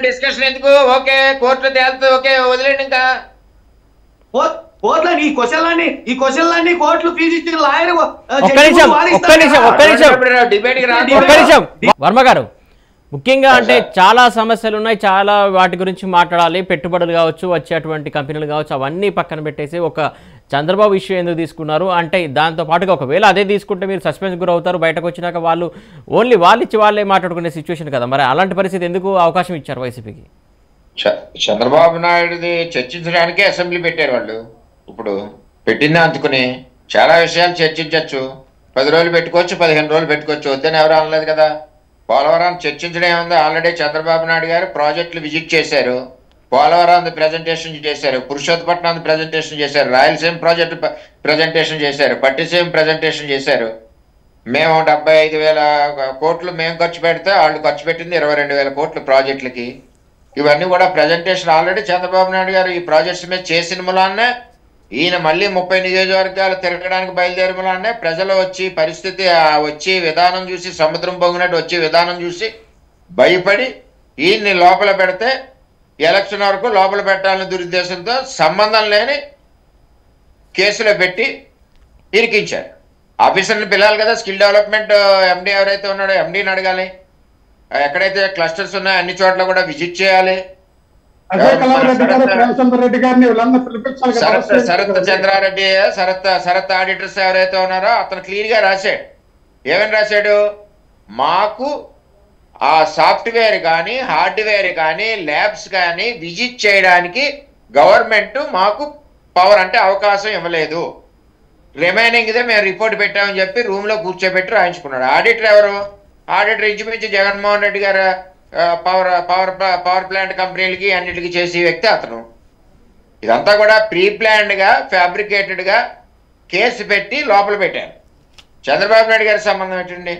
డిస్కషన్ ఎందుకు? ఓకే కోర్టులో తేలుతుంది, ఓకే వదిలేండి. ఇంకా కోర్టులో ఈ క్వశ్చన్లన్నీ కోర్టులు ఫీజు ఇచ్చిన లాయర్. వర్మ గారు ముఖ్యంగా అంటే చాలా సమస్యలు ఉన్నాయి, చాలా వాటి గురించి మాట్లాడాలి. పెట్టుబడులు కావచ్చు, వచ్చేటువంటి కంపెనీలు కావచ్చు, అవన్నీ పక్కన పెట్టేసి ఒక చంద్రబాబు ఇష్యూ ఎందుకు తీసుకున్నారు అంటే, దాంతో పాటుగా ఒకవేళ అదే తీసుకుంటే మీరు సస్పెన్స్ గురవుతారు, బయటకు వచ్చినాక వాళ్ళు ఇచ్చి వాళ్ళే మాట్లాడుకునే సిచ్యువేషన్ కదా. మరి అలాంటి పరిస్థితి ఎందుకు అవకాశం ఇచ్చారు వైసీపీకి? చంద్రబాబు నాయుడుది చర్చించడానికే అసెంబ్లీ పెట్టారు వాళ్ళు. ఇప్పుడు పెట్టిందా అందుకుని చాలా విషయాలు చర్చించవచ్చు. 10 రోజులు పెట్టుకోవచ్చు, 15 రోజులు పెట్టుకోవచ్చు, వద్దని ఎవరు అనలేదు కదా. పోలవరం చర్చించడం ఏముంది? ఆల్రెడీ చంద్రబాబు నాయుడు గారు ప్రాజెక్టులు విజిట్ చేశారు, పోలవరం ప్రజెంటేషన్ చేశారు, పురుషోత్తపట్నం ప్రజెంటేషన్ చేశారు, రాయలసీమ ప్రాజెక్టు ప్రజెంటేషన్ చేశారు, పట్టిసీమ ప్రజెంటేషన్ చేశారు. మేము 75,000 కోట్లు మేము ఖర్చు పెడితే వాళ్ళు ఖర్చు పెట్టింది 22,000 కోట్లు ప్రాజెక్టులకి. ఇవన్నీ కూడా ప్రజెంటేషన్ ఆల్రెడీ చంద్రబాబు నాయుడు గారు ఈ ప్రాజెక్ట్స్ మీద చేసిన మూలాన్నే, ఈయన మళ్ళీ 30 నియోజకవర్గాలు తిరగడానికి బయలుదేరి మూలాన్నే ప్రజలు వచ్చి పరిస్థితి వచ్చి విధానం చూసి, సముద్రం పొంగినట్టు వచ్చి విధానం చూసి భయపడి ఈయన్ని లోపల పెడితే ఎలక్షన్ వరకు లోపల పెట్టాలని దురుద్దేశంతో సంబంధం లేని కేసులో పెట్టి ఇరికించారు. ఆఫీసర్ని పిలవాలి కదా, స్కిల్ డెవలప్మెంట్ ఎండీ ఎవరైతే ఉన్నాడో ఎండీని అడగాలి, ఎక్కడైతే క్లస్టర్స్ ఉన్నాయో అన్ని చోట్ల కూడా విజిట్ చేయాలి. శరత్ ఆడిటర్స్ ఎవరైతే ఉన్నారో అతను క్లియర్ గా రాశాడు. ఏమని రాశాడు? మాకు ఆ సాఫ్ట్వేర్ కానీ హార్డ్వేర్ కానీ ల్యాబ్స్ కానీ విజిట్ చేయడానికి గవర్నమెంట్ మాకు పవర్ అంటే అవకాశం ఇవ్వలేదు, రిమైనింగ్ ఇదే మేము రిపోర్ట్ పెట్టామని చెప్పి రూమ్ లో కూర్చోబెట్టి రాయించుకున్నాడు. ఆడిటర్ ఎవరు? ఆడిటర్ ఇంచుమించు జగన్మోహన్ రెడ్డి గారు పవర్ ప్లాంట్ కంపెనీలకి అన్నిటికీ చేసే వ్యక్తి అతను. ఇదంతా కూడా ప్రీ ప్లాన్డ్ గా ఫ్యాబ్రికేటెడ్ గా కేసు పెట్టి లోపల పెట్టారు. చంద్రబాబు నాయుడు గారి సంబంధం ఏంటండి?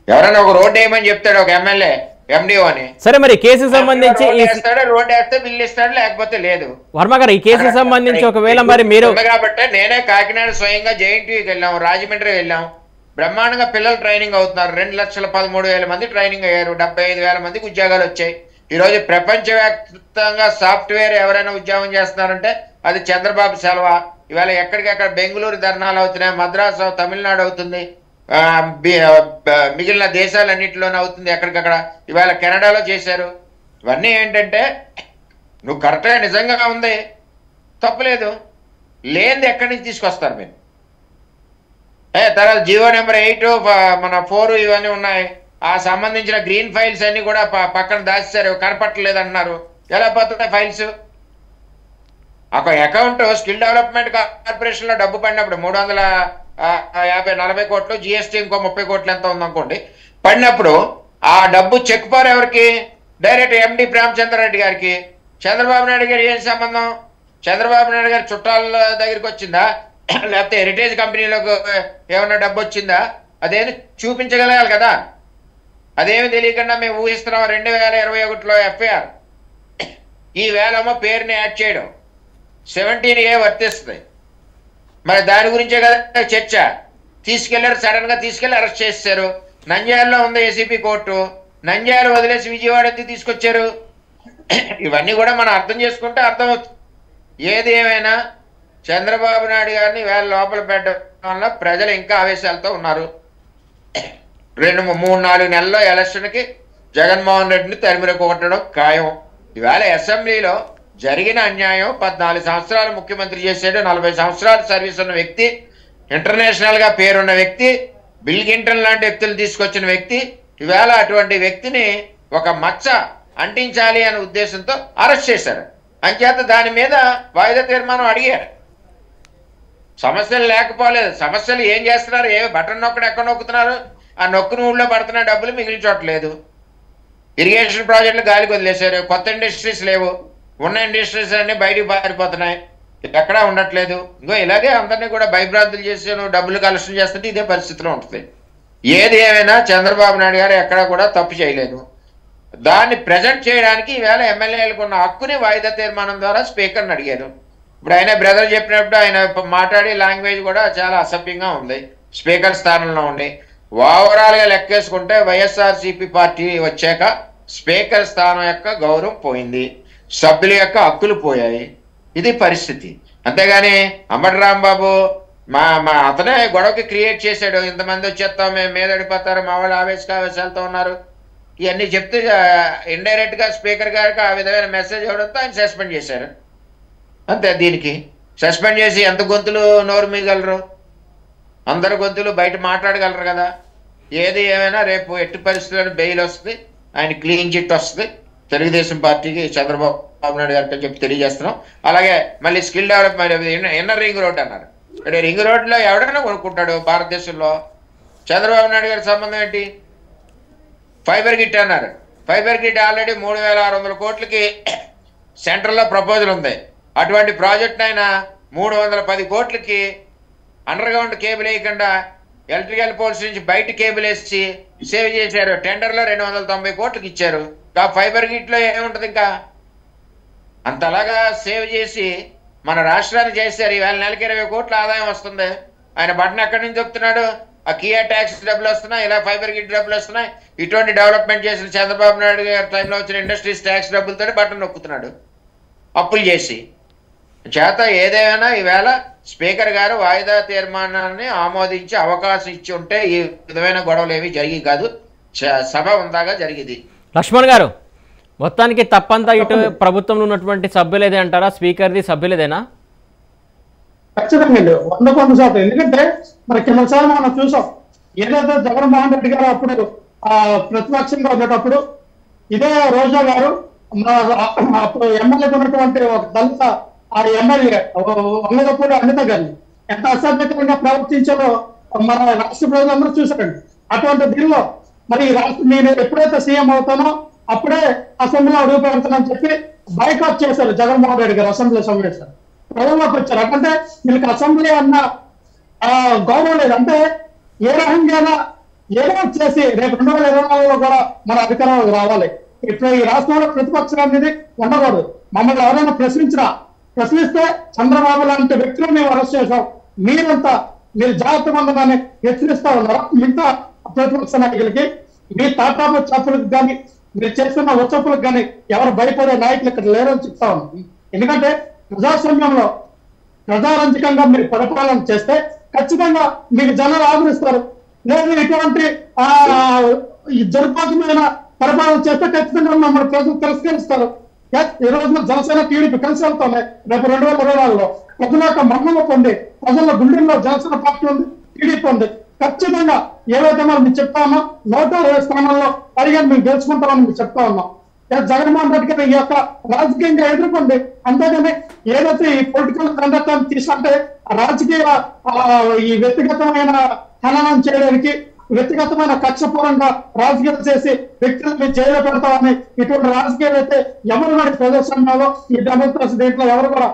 ఎవరైనా ఒక రోడ్డు వేయమని చెప్తాడు ఒక ఎమ్మెల్యే ఎండిఓ అని, సరే మరి కేసుకు సంబంధించి రోడ్డు వేస్తే బిల్లు ఇస్తాడు, లేకపోతే లేదు. వర్మ గారు ఈ కేసుకు సంబంధించి ఒకవేళ మరి మీరు కాబట్టి నేనే కాకినాడ స్వయంగా జేఎన్టీయూకి వెళ్ళాం, రాజమండ్రి వెళ్ళాం, బ్రహ్మాండంగా పిల్లలు ట్రైనింగ్ అవుతున్నారు. 2,13,000 మంది ట్రైనింగ్ అయ్యారు, 75,000 మందికి ఉద్యోగాలు వచ్చాయి. ఈరోజు ప్రపంచవ్యాప్తంగా సాఫ్ట్వేర్ ఎవరైనా ఉద్యోగం చేస్తున్నారంటే అది చంద్రబాబు సెలవు. ఇవాళ ఎక్కడికెక్కడ బెంగళూరు ధర్నాలు అవుతున్నాయి, మద్రాసు తమిళనాడు అవుతుంది, మిగిలిన దేశాలన్నింటిలోనే అవుతుంది ఎక్కడికక్కడ. ఇవాళ కెనడాలో చేశారు. ఇవన్నీ ఏంటంటే నువ్వు కరెక్ట్గా నిజంగా ఉంది, తప్పులేదు, లేనిది ఎక్కడి నుంచి తీసుకొస్తారు మీరు? తర్వాత జీవో నెంబర్ 8 మన 4 ఇవన్నీ ఉన్నాయి. ఆ సంబంధించిన గ్రీన్ ఫైల్స్ అన్ని కూడా పక్కన దాచేశారు, కనపట్టలేదు అన్నారు. ఎలా పోతున్నాయి ఫైల్స్? ఒక అకౌంట్ స్కిల్ డెవలప్మెంట్ కార్పొరేషన్ లో డబ్బు పడినప్పుడు 350-40 కోట్లు, జిఎస్టీ ఇంకో 30 కోట్లు ఎంత ఉందనుకోండి, పడినప్పుడు ఆ డబ్బు చెక్ పవర్ ఎవరికి? డైరెక్ట్ ఎండి ప్రేమచంద్రారెడ్డి గారికి. చంద్రబాబు నాయుడు గారు ఏం సంబంధం? చంద్రబాబు నాయుడు గారి చుట్టాల దగ్గరికి వచ్చిందా, లేకపోతే హెరిటేజ్ కంపెనీలకు ఏమన్నా డబ్బు వచ్చిందా, అదేమి చూపించగలగాలి కదా. అదేమి తెలియకుండా మేము ఊహిస్తున్నాం 2021లో ఎఫ్ఐఆర్, ఈ వేళమో పేరుని యాడ్ చేయడం 17A వర్తిస్తుంది. మరి దాని గురించే కదా చర్చ. తీసుకెళ్లారు, సడన్ గా తీసుకెళ్లి అరెస్ట్ చేశారు. నంద్యాలలో ఉంది ఏసీపీ కోర్టు, నంద్యాల వదిలేసి విజయవాడ ఎందుకు తీసుకొచ్చారు? ఇవన్నీ కూడా మనం అర్థం చేసుకుంటే అర్థమవుతుంది. ఏది ఏమైనా చంద్రబాబు నాయుడు గారిని వేళ లోపల పెట్టడం వల్ల ప్రజలు ఇంకా ఆవేశాలతో ఉన్నారు. 2-3-4 నెలల్లో ఎలక్షన్కి జగన్మోహన్ రెడ్డిని తరిమిర కొట్టడం ఖాయం. ఇవాళ అసెంబ్లీలో జరిగిన అన్యాయం, 14 సంవత్సరాలు ముఖ్యమంత్రి చేసాడు, 40 సంవత్సరాలు సర్వీస్ ఉన్న వ్యక్తి, ఇంటర్నేషనల్ గా పేరున్న వ్యక్తి, బిల్ గింటన్ లాంటి వ్యక్తులు తీసుకొచ్చిన వ్యక్తి, ఇవాళ అటువంటి వ్యక్తిని ఒక మచ్చ అంటించాలి అనే ఉద్దేశంతో అరెస్ట్ చేశారు. అంచేత దాని మీద వాయిదా తీర్మానం అడిగారు. సమస్యలు లేకపోలేదు. సమస్యలు ఏం చేస్తున్నారు? ఏ బటన్ నొక్కడు ఎక్కడ నొక్కుతున్నారు? ఆ నొక్కుని ఊళ్ళో పడుతున్న డబ్బులు మిగిలించట్లేదు. ఇరిగేషన్ ప్రాజెక్టులు గాలికి వదిలేశారు. కొత్త ఇండస్ట్రీస్ లేవు. ఉన్న ఇండస్ట్రీస్ అన్ని బయటికి పారిపోతున్నాయి, ఎక్కడా ఉండట్లేదు. ఇంకో ఇలాగే అందరినీ కూడా భయభ్రాంతులు చేసి నువ్వు డబ్బులు కలెక్షన్ చేస్తుంటే ఇదే పరిస్థితిలో ఉంటుంది. ఏది ఏమైనా చంద్రబాబు నాయుడు గారు ఎక్కడా కూడా తప్పు చేయలేదు. దాన్ని ప్రజెంట్ చేయడానికి ఈవేళ ఎమ్మెల్యేలకు ఉన్న హక్కుని వాయిదా తీర్మానం ద్వారా స్పీకర్ని అడిగారు. ఇప్పుడు ఆయన బ్రదర్ చెప్పినప్పుడు ఆయన మాట్లాడే లాంగ్వేజ్ కూడా చాలా అసభ్యంగా ఉంది. స్పీకర్ స్థానంలో ఉండి ఓవరాల్ గా లెక్కేసుకుంటే వైఎస్ఆర్సీపీ పార్టీ వచ్చాక స్పీకర్ స్థానం యొక్క గౌరవం పోయింది, సభ్యుల యొక్క హక్కులు పోయాయి. ఇది పరిస్థితి. అంతేగాని అంబటి రాంబాబు మా అతనే గొడవకి క్రియేట్ చేశాడు. ఇంతమంది వచ్చేస్తాం, మేము మీదడిపోతారు, మా వాళ్ళు ఆవేశాలతో ఉన్నారు, ఇవన్నీ చెప్తే ఇండైరెక్ట్ గా స్పీకర్ గారికి ఆ విధమైన మెసేజ్ ఇవ్వడంతో ఆయన సస్పెండ్ చేశారు. అంతే. దీనికి సస్పెండ్ చేసి ఎంత గొంతులు నోరు మీగలరు? అందరు గొంతులు బయట మాట్లాడగలరు కదా. ఏది ఏమైనా రేపు ఎట్టి పరిస్థితుల్లో బెయిల్ వస్తుంది, ఆయన క్లీన్ చిట్ వస్తుంది. తెలుగుదేశం పార్టీకి చంద్రబాబు నాయుడు గారికి చెప్పి తెలియజేస్తున్నాం. అలాగే మళ్ళీ skill development inner ring road అన్నారు. రింగ్ రోడ్లో ఎవడైనా కొనుక్కుంటాడు భారతదేశంలో. చంద్రబాబు నాయుడు గారి సంబంధం ఏంటి? ఫైబర్ గిట్ అన్నారు. ఫైబర్ గిట్ ఆల్రెడీ 3600 కోట్లకి సెంట్రల్లో ప్రపోజల్ ఉంది. అటువంటి ప్రాజెక్ట్ అయినా 310 కోట్లకి అండర్ గ్రౌండ్ కేబుల్ వేయకుండా ఎలక్ట్రికల్ పోల్స్ నుంచి బయట కేబుల్ వేసి సేవ్ చేశారు. టెండర్లో 290 కోట్లకి ఇచ్చారు. ఫైబర్ గిట్లో ఏముంటుంది? ఇంకా అంతలాగా సేవ్ చేసి మన రాష్ట్రాన్ని చేశారు. ఈవేళ నెలకి 20 కోట్ల ఆదాయం వస్తుంది. ఆయన బటన్ ఎక్కడి నుంచి చెప్తున్నాడు? ఆ కియా ట్యాక్స్ డబ్బులు వస్తున్నాయి, ఇలా ఫైబర్ గిట్ డబ్బులు వస్తున్నాయి. ఇటువంటి డెవలప్మెంట్ చేసిన చంద్రబాబు నాయుడు గారి టైంలో వచ్చిన ఇండస్ట్రీస్ ట్యాక్స్ డబ్బులతో బటన్ నొక్కుతున్నాడు అప్పులు చేసి. చేత ఏదేమైనా ఈవేళ స్పీకర్ గారు వాయిదా తీర్మానాన్ని ఆమోదించి అవకాశం ఇచ్చి ఉంటే ఈ విధమైన గొడవలు ఏవి జరిగి కాదు, సభ ఉందాగా జరిగింది. లక్ష్మణ్ గారు, మొత్తానికి తప్పంతా ఇటు ప్రభుత్వంలో ఉన్నటువంటి సభ్యులేదే అంటారా? స్పీకర్ది సభ్యులేదేనా? ఖచ్చితంగా 100%. ఎందుకంటే మరి కిందసారి మనం చూసాం, ఏదైతే జగన్మోహన్ రెడ్డి గారు అప్పుడు ప్రతిపక్షంగా ఉండేటప్పుడు ఇదే రోజా గారు అప్పుడు ఎమ్మెల్యేగా ఉన్నటువంటి ఒక దళిత ఆ ఎమ్మెల్యే వంగదపూడి అనిత గారిని ఎంత అసభ్యకరంగా ప్రవర్తించారో మన రాష్ట్ర ప్రజలందరూ చూసారండి. అటువంటి దీనిలో మరి నేను ఎప్పుడైతే సీఎం అవుతానో అప్పుడే అసెంబ్లీలో అడుగు పెడతానని చెప్పి బైకాట్ చేశారు జగన్మోహన్ రెడ్డి గారు. అసెంబ్లీ సమావేశాలు ప్రజల్లోకి వచ్చారు. అంటే వీళ్ళకి అసెంబ్లీ అన్న గౌరవం లేదు. అంటే ఏ రకంగా ఏదో చేసి రేపు 2024లో కూడా మన అధికారంలోకి రావాలి. ఇప్పుడు ఈ రాష్ట్రంలో ప్రతిపక్షం అనేది ఉండకూడదు. మమ్మల్ని ఎవరైనా ప్రశ్నిస్తే చంద్రబాబు లాంటి వ్యక్తులు మేము అరెస్ట్ చేశాం, మీరు జాగ్రత్తగా ఉండగానే హెచ్చరిస్తా ఉన్నారు. మిగతా ప్రతిపక్ష నాయకులకి మీ తాటాపు చప్పులకు కానీ మీరు చేస్తున్న ఉచ్చప్పులకు కానీ ఎవరు భయపడే నాయకులు ఇక్కడ లేరని చెప్తా ఉన్నాం. ఎందుకంటే ప్రజాస్వామ్యంలో ప్రజారంజకంగా మీరు పరిపాలన చేస్తే ఖచ్చితంగా మీకు జనాలు ఆదరిస్తారు. లేదు ఇటువంటి దుర్భాగ్యమైన పరిపాలన చేస్తే ఖచ్చితంగా మమ్మల్ని ప్రజలు తిరస్కరిస్తారు. ఈ రోజున జనసేన టీడీపీ కలిసి వెళ్తామే. రేపు 2024లో ప్రజల యొక్క మన్నన పొంది ప్రజల గుండెల్లో జనసేన పార్టీ ఉంది, టీడీపీ ఉంది. ఖచ్చితంగా ఏవైతే మనం మీకు చెప్తా ఉన్నాం 120 స్థానాల్లో 15 మేము గెలుచుకుంటామని మీకు చెప్తా ఉన్నాం. జగన్మోహన్ రెడ్డి గారు ఈ యొక్క రాజకీయంగా ఎదుర్కొండి. అంతేగాని ఏదైతే ఈ పొలిటికల్ కండక్ట్ తీసుకుంటే రాజకీయ ఈ వ్యక్తిగతమైన హననం చేయడానికి వ్యక్తిగతమైన కక్షపూరంగా రాజకీయాలు చేసి వ్యక్తులను జైల్లో పెడతామని ఇటువంటి రాజకీయాలు అయితే ఎవరు కూడా ప్రదర్శనలో ఈ డెమోక్రసీ దీంట్లో ఎవరు కూడా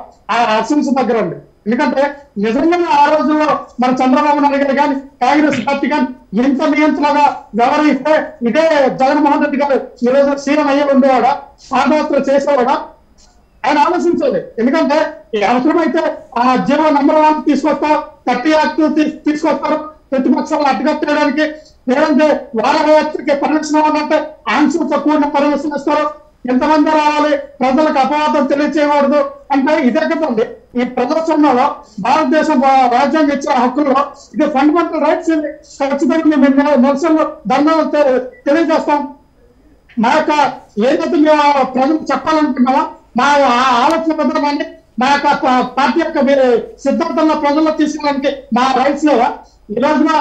ఆశించదగ్గరండి. ఎందుకంటే నిజంగా ఆ రోజుల్లో మన చంద్రబాబు నాయుడు గారు కానీ కాంగ్రెస్ పార్టీ కానీ ఎంత నియంత్రణగా వ్యవహరిస్తే ఇదే జగన్మోహన్ రెడ్డి గారు ఈరోజు సీఎం అయ్యి ఉండేవాడా, పాదయాత్ర చేసేవాడా ఆయన ఆలోచించాలి. ఎందుకంటే అవసరమైతే ఆ జీవో నంబర్ 1 తీసుకొస్తారు, 30 యాక్ట్ తీసుకొస్తారు ప్రతిపక్షాలు అడ్డుకట్టడానికి, లేదంటే వాళ్ళ యాత్రకి పర్మిషన్ అవ్వాలంటే ఆన్సర్తో కూడిన పర్మిషన్ ఇస్తారు. ఎంతమంది రావాలి, ప్రజలకు అపవాదం తెలియచేయకూడదు అంటే ఇదే కదండి. ఈ ప్రదర్శనలో భారతదేశం రాజ్యాంగం ఇచ్చే హక్కుల్లో ఇది ఫండమెంటల్ రైట్స్. ఖచ్చితంగా మేము నిరసనలు ధర్నాలు తెలియజేస్తాం. మా యొక్క ఏదైతే మేము ప్రజలకు చెప్పాలనుకున్నామో మా ఆలోచన విధానాన్ని మా యొక్క పార్టీ యొక్క సిద్ధాంతంలో ప్రజల్లో తీసుకెళ్ళడానికి మా రైట్స్ లేదా ఈ రోజున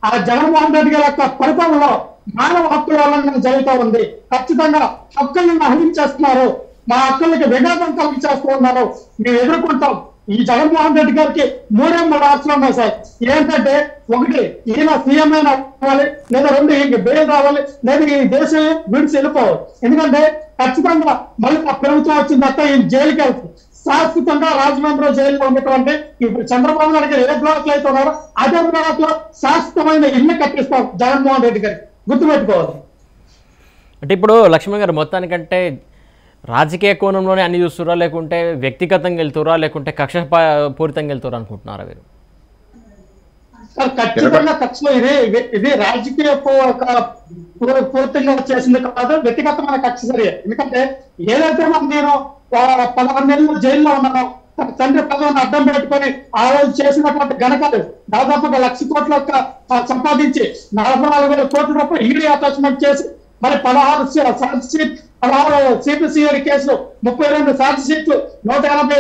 ఆ జగన్మోహన్ రెడ్డి గారి యొక్క పరిపాలనలో మానవ హక్కుల వల్ల జరుగుతూ ఉంది. ఖచ్చితంగా హక్కులను హరించేస్తున్నారు, మా హక్కులకి విఘాతం కలిగించేస్తూ ఉన్నారు. మేము ఎదుర్కొంటాం. ఈ జగన్మోహన్ రెడ్డి గారికి 3 ఆప్షన్లు ఉన్నాయి సార్. ఏంటంటే 1 ఈయన సీఎం అయినా రావాలి, లేదా 2 ఈయనకి బెయిల్ రావాలి, లేదా ఈ దేశం విడిచి వెళ్ళిపోవాలి. ఎందుకంటే ఖచ్చితంగా మళ్ళీ మా ప్రభుత్వం వచ్చిన తర్వాత ఈయన జైలుకి వెళ్తుంది. శాశ్వతంగా రాజమండ్రి జైల్లో ఉన్నటువంటి ఇప్పుడు చంద్రబాబు నాయుడు గారు ఏ బ్లాక్లు అయితే ఉన్నారో అదే బ్లాక్ లో శాశ్వతమైన ఇల్లు కట్టిస్తాం జగన్మోహన్ రెడ్డి గారికి, గుర్తుపెట్టుకోవాలి. అంటే ఇప్పుడు లక్ష్మణ్ గారు మొత్తానికంటే రాజకీయ కోణంలోనే అన్ని చూస్తురా, లేకుంటే వ్యక్తిగతంగా వెళ్తురా, లేకుంటే కక్ష పూరితంగా వెళ్తురా అనుకుంటున్నారా మీరు? ఖచ్చితంగా కక్షలో ఇది రాజకీయ పూర్తిగా చేసింది కాదు, వ్యక్తిగతమైన కక్ష సరే. ఎందుకంటే ఏదైతే నేను 11 నెలలు జైల్లో ఉన్నాను, తండ్రి పదవిని అడ్డం పెట్టుకొని ఆ రోజు చేసినటువంటి గణకాలు దాదాపుగా 1,00,000 కోట్ల సంపాదించి 44,000 కోట్ల రూపాయలు ఈడీ అటాచ్మెంట్ చేసి మరి 16 సిపిసిఐడి కేసులు, 32 ఛార్జ్ షీట్లు, 180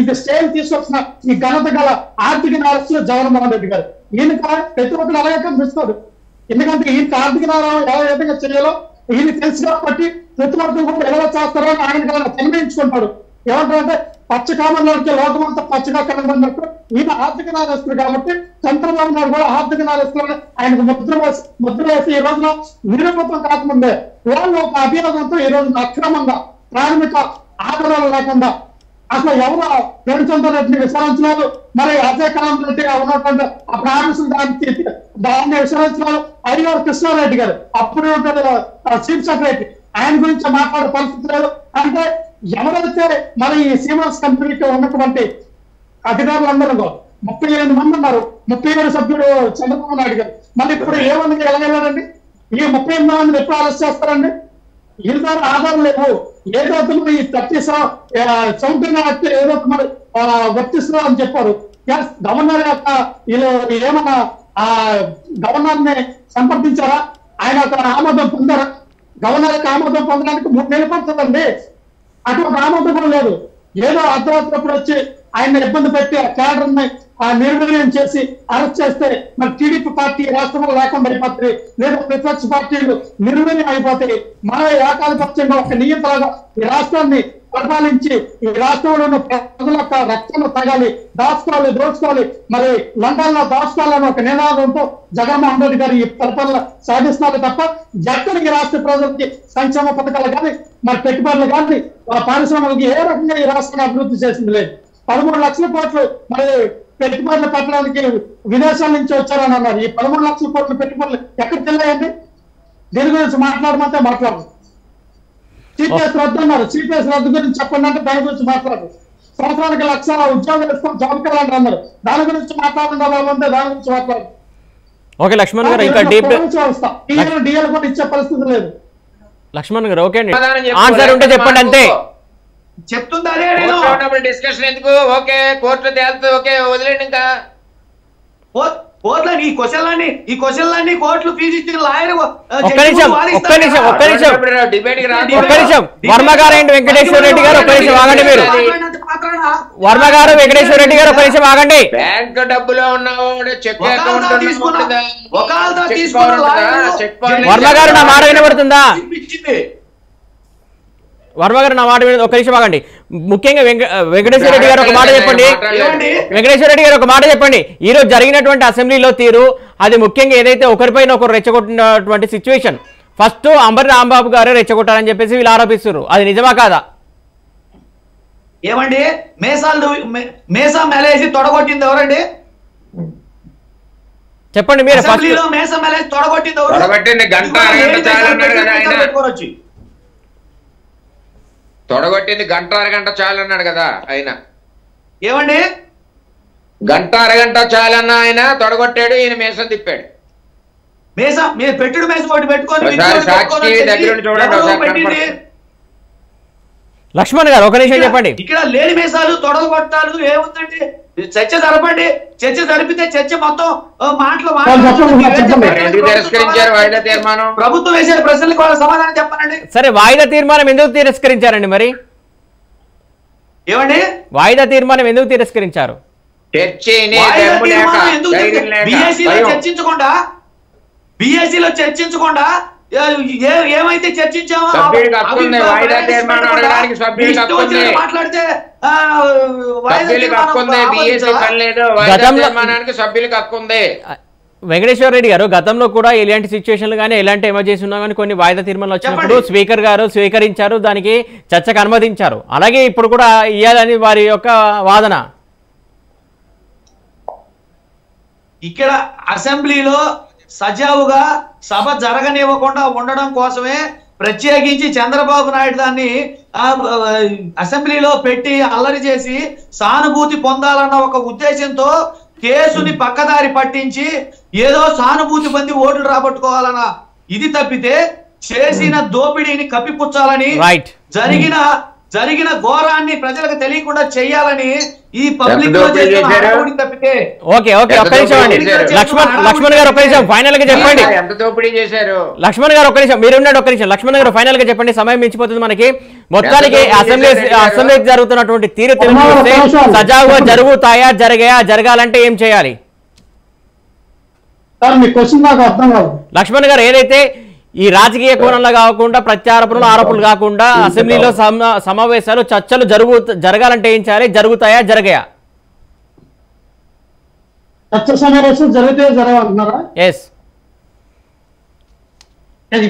ఇది స్టేలు తీసుకొచ్చిన ఈ ఘనత గల ఆర్థిక నేరస్తులు జగన్మోహన్ రెడ్డి గారు. ఈయన ప్రతి ఒక్కరు అలాగే కనిపిస్తారు. ఎందుకంటే ఈయనకి ఆర్థిక నేరం ఎలా విధంగా చేయాలో ఈయన తెలుసు కాబట్టి ప్రతి ఒక్కరు కూడా ఎలా చేస్తారో అని ఆయన నిర్ణయించుకుంటాడు. ఏమంటారంటే పచ్చ కామన్లోకి లోకమంతా పచ్చగా కనబడినట్టు ఈయన ఆర్థిక నేరస్తులు కాబట్టి చంద్రబాబు నాయుడు కూడా ఆర్థిక నేరస్తులు ఆయనకు ముద్ర వేసి ఈ రోజున నిరూపతం కాకముందే వాళ్ళు ఒక అభియోగంతో ఈ రోజున అక్రమంగా ప్రాథమిక ఆధారాలు లేకుండా అసలు ఎవరు ప్రేమచంద్ర రెడ్డిని విచారించినారు, మరి అజయ్ కలాం రెడ్డి ఉన్నటువంటి ఆ ప్రామిసులు దాన్ని విచారించినారు. అయ్యారు కృష్ణారెడ్డి గారు అప్పుడు చీఫ్ సెక్రటరీ, ఆయన గురించి మాట్లాడే పరిస్థితి లేదు. అంటే ఎవరైతే మరి ఈ సీమాస్ కంపెనీకి ఉన్నటువంటి అధికారులందరూ 38 మంది ఉన్నారు, 37 సభ్యుడు చంద్రబాబు నాయుడు గారు. మళ్ళీ ఇప్పుడు ఏమన్నా ఎలా వెళ్ళారండి? ఈ 38 మందిని ఎప్పుడు అరెస్ట్ చేస్తారండి? వీళ్ళ ద్వారా ఆధారం లేవు. ఏదో ఈ 30 యాక్ట్ ఏదో మరి వర్తిస్తున్నారు అని చెప్పారు. గవర్నర్ యొక్క వీళ్ళు ఏమన్నా ఆ గవర్నర్ ని సంప్రదించారా? ఆయన అతను ఆమోదం పొందారా? గవర్నర్ యొక్క ఆమోదం పొందడానికి 3 నెలలు పడుతుందండి. అటువంటి ఆమోదం కూడా లేదు. ఏదో అర్ధరాత్రి వచ్చి ఆయన ఇబ్బంది పెట్టి ఆ క్యాడర్ ని నిర్వీర్యం చేసి అరెస్ట్ చేస్తే మరి టీడీపీ పార్టీ రాష్ట్రంలో లేకుండా అయిపోతుంది, లేదా ప్రతిపక్ష పార్టీలు నిర్వీర్యం అయిపోతాయి. మన ఏకాధిపత్యంగా ఒక నియంత్రణగా ఈ రాష్ట్రాన్ని పరిపాలించి ఈ రాష్ట్రంలో ఉన్న ప్రజల యొక్క రక్తంలో తగాలి, దాచుకోవాలి, దోచుకోవాలి, మరి లండన్ లో దాచుకోవాలని ఒక నినాదంతో జగన్మోహన్ రెడ్డి గారు ఈ పరిపాలన సాధిస్తున్నారు తప్ప ఎక్కడికి రాష్ట్ర ప్రజలకి సంక్షేమ పథకాలు కానీ మరి పెట్టుబడులు కానీ పారిశ్రామికలకు ఏ రకంగా ఈ రాష్ట్రాన్ని అభివృద్ధి చేసింది లేదు. 13 లక్షల కోట్లు మరి పెట్టుబడులు పెట్టడానికి విదేశాల నుంచి వచ్చారని అన్నారు. ఈ 13 లక్షల కోట్ల పెట్టుబడులు ఎక్కడికి వెళ్ళాయండి? దీని గురించి మాట్లాడమంటే మాట్లాడదు. సిపిఎస్ రద్దు అన్నారు, సిపిఎస్ రద్దు గురించి చెప్పండి అంటే దాని గురించి మాట్లాడదు. సంవత్సరానికి 1,00,000 ఉద్యోగాలు ఇస్తాం జాబ్ క్యాలెండర్ అన్నారు, దాని గురించి మాట్లాడాలంటే దాని గురించి మాట్లాడదు. ఓకే లక్ష్మణ్ గారు, ఇంకా డీప్ డిఎల్ కూడా ఇచ్చే పరిస్థితి లేదు. లక్ష్మణ్ గారు ఓకే అండి, ఆన్సర్ ఉంటే చెప్పండి అంతే. చెప్తుందా డిస్కషన్ ఎందుకు? ఓకే కోర్టులో తేలుతుంది, ఓకే వదిలేండి. ఇంకా కోర్టులో ఈ క్వశ్చన్లన్నీ కోర్టులు ఫీజు ఇచ్చిన లాయర్. ఒక్క నిమిషం వర్మ గారు అండ్ వెంకటేశ్వర రెడ్డి గారు ఒక్క నిమిషం ఆగండి. మీరు వర్మ గారు వెంకటేశ్వర రెడ్డి గారు ఒక్క నిమిషం ఆగండి. బ్యాంక్ డబ్బులో ఉన్నవాడు చెక్ వర్మ గారు నా మాట వినబడుతుందా? వర్మ గారు నా మాట ఒక నిమిషం ఆగండి. ముఖ్యంగా వెంకటేశ్వర రెడ్డి గారు ఒక మాట చెప్పండి. వెంకటేశ్వర రెడ్డి గారు ఒక మాట చెప్పండి. ఈ రోజు జరిగినటువంటి అసెంబ్లీలో తీరు అది ముఖ్యంగా ఏదైతే ఒకరిపైన ఒకరు రెచ్చగొట్టినటువంటి సిచ్యువేషన్, ఫస్ట్ అంబటి రాంబాబు గారే రెచ్చగొట్టారని చెప్పేసి వీళ్ళు ఆరోపిస్తున్నారు. అది నిజమా కాదా? ఏమండి మేసా మెలేసి తొడగొట్టింది ఎవరండి? చెప్పండి మీరు. మేసా మెలేసి తొడగొట్టింది ఎవరు? తొడగొట్టింది గంట అరగంట చాలు అన్నాడు కదా ఆయన. తొడగొట్టింది గంట అరగంట చాలు అన్నాడు కదా ఆయన. ఏమండి గంట అరగంట చాలన్న ఆయన తొడగొట్టాడు, ఈయన మేసం తిప్పాడు. మేసా మీరు పెట్టుడు మేసం ఒకటి పెట్టుకొని చూడండి. లక్ష్మణ్ గారు ఒక నిమిషం చెప్పండి. ఇక్కడ లేని మేసాలు తొడలు కొట్టాలు ఏముందండి? చర్చ జరపండి. చర్చ జరిపితే చర్చ మొత్తం మాటలు తిరస్కరించారు వాయిదా తీర్మానం. ప్రభుత్వం వేసే ప్రశ్నలకు వాళ్ళ సమాధానం చెప్పానండి. సరే, వాయిదా తీర్మానం ఎందుకు తిరస్కరించారండి మరి? ఏమండి వాయిదా తీర్మానం ఎందుకు తిరస్కరించారు? బిఎస్సీలో చర్చించకుండా ఏమైతే చర్చించామో మాట్లాడితే సభ్యులకు హక్కు ఉంది. వెంకటేశ్వర రెడ్డి గారు, గతంలో కూడా ఇలాంటి సిచ్యువేషన్లు కానీ ఎలాంటి ఎమర్జెన్సీ ఉన్నా కానీ కొన్ని వాయిదా తీర్మానాలు వచ్చినప్పుడు స్పీకర్ గారు స్వీకరించారు, దానికి చర్చకు అనుమతించారు. అలాగే ఇప్పుడు కూడా ఇవ్వాలని వారి యొక్క వాదన. ఇక్కడ అసెంబ్లీలో సజావుగా సభ జరగనివ్వకుండా ఉండడం కోసమే ప్రత్యేకించి చంద్రబాబు నాయుడు దాన్ని అసెంబ్లీలో పెట్టి అల్లరి చేసి సానుభూతి పొందాలన్న ఒక ఉద్దేశంతో కేసుని పక్కదారి పట్టించి ఏదో సానుభూతి పొంది ఓట్లు రాబట్టుకోవాలన్న ఇది తప్పితే చేసిన దోపిడీని కప్పిపుచ్చాలని జరిగిన ఘోరాన్ని ప్రజలకు తెలియకుండా చేయాలని ఈ పబ్లిక్ తప్పితే. ఓకే ఓకే, ఒక్క నిమిషం అండి. లక్ష్మణ్ గారు ఒక్క నిమిషం ఫైనల్ గా చెప్పండి. ఎంత దోపిడీ చేశారు? లక్ష్మణ్ గారు ఒక్క నిమిషం, మీరు ఉన్నాడు ఒక్క నిమిషం. లక్ష్మణ్ గారు ఫైనల్ గా చెప్పండి, సమయం మించిపోతుంది మనకి. మొత్తానికి అసెంబ్లీ జరుగుతున్నటువంటి తీరు తెలియజేస్తే సజావుగా జరుగుతాయా, జరగాలంటే ఏం చేయాలి? లక్ష్మణ్ గారు, ఏదైతే ఈ రాజకీయ కోణంలో కాకుండా ప్రత్యారోపణలు ఆరోపణలు కాకుండా అసెంబ్లీలో సమావేశాలు చర్చలు జరగాలంటే ఏం చేయాలి? జరుగుతాయా, జరగయా? చర్చ సమావేశం జరిగితే జరగాలంటున్నారా? ఎస్.